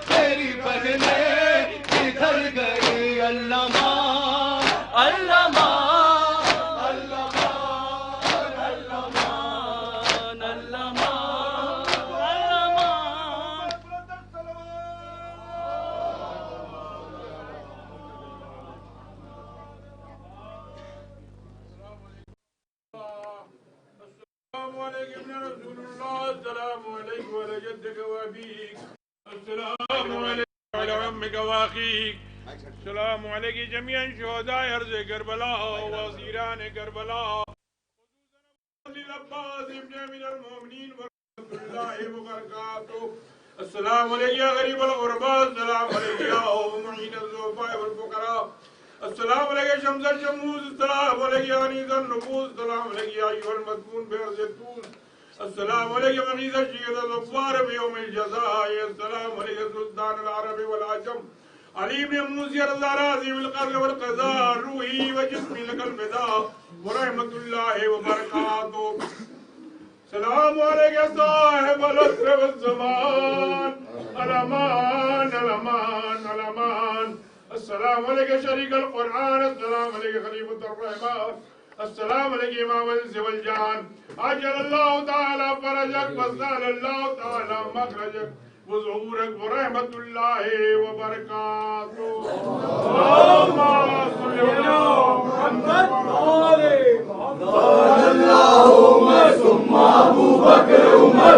تیری بہنیں کدھر گئی علامہ علامہ السلام علیکم یا رسول اللہ، السلام علیکم وعلی جدک وابیک، السلام علیکم وعلی عمک واخیک، السلام علیکم جميعا شہداء ارض کربلا واسیران کربلا، للعباس ابن امیر المومنین ورحمۃ اللہ وبرکاتہ، السلام علیکم یا غریب الغرباء، السلام علیکم یا معین الضعفاء والفقراء، السلام علیکم شمس الشموس، السلام علیکم یا انیس النفوس، السلام علیکم یا ایھا المدفون بارض الطوس، السلام علیکم انیس الشیخ الظفار بیوم الجزاء، السلام علیکم سلطان العرب والعجم، علی بن موسی رضا راضی بالقدر والقضاء، روحی وجسمی لک الفداء ورحمۃ اللہ وبرکاتہ، السلام علیکم صاحب العصر والزمان، الامان الامان الامان، السلام علیکم شریک القرآن، السلام علیکم خلیفۃ الرحمن، السلام علیکم امام الانس والجان، عجل اللہ تعالی فرجک وسال اللہ تعالی مخرجک وظہورک ورحمۃ اللہ وبرکاتہ، اللہم صل علی محمد وآل محمد، اللہم ثم ابو بکر عمر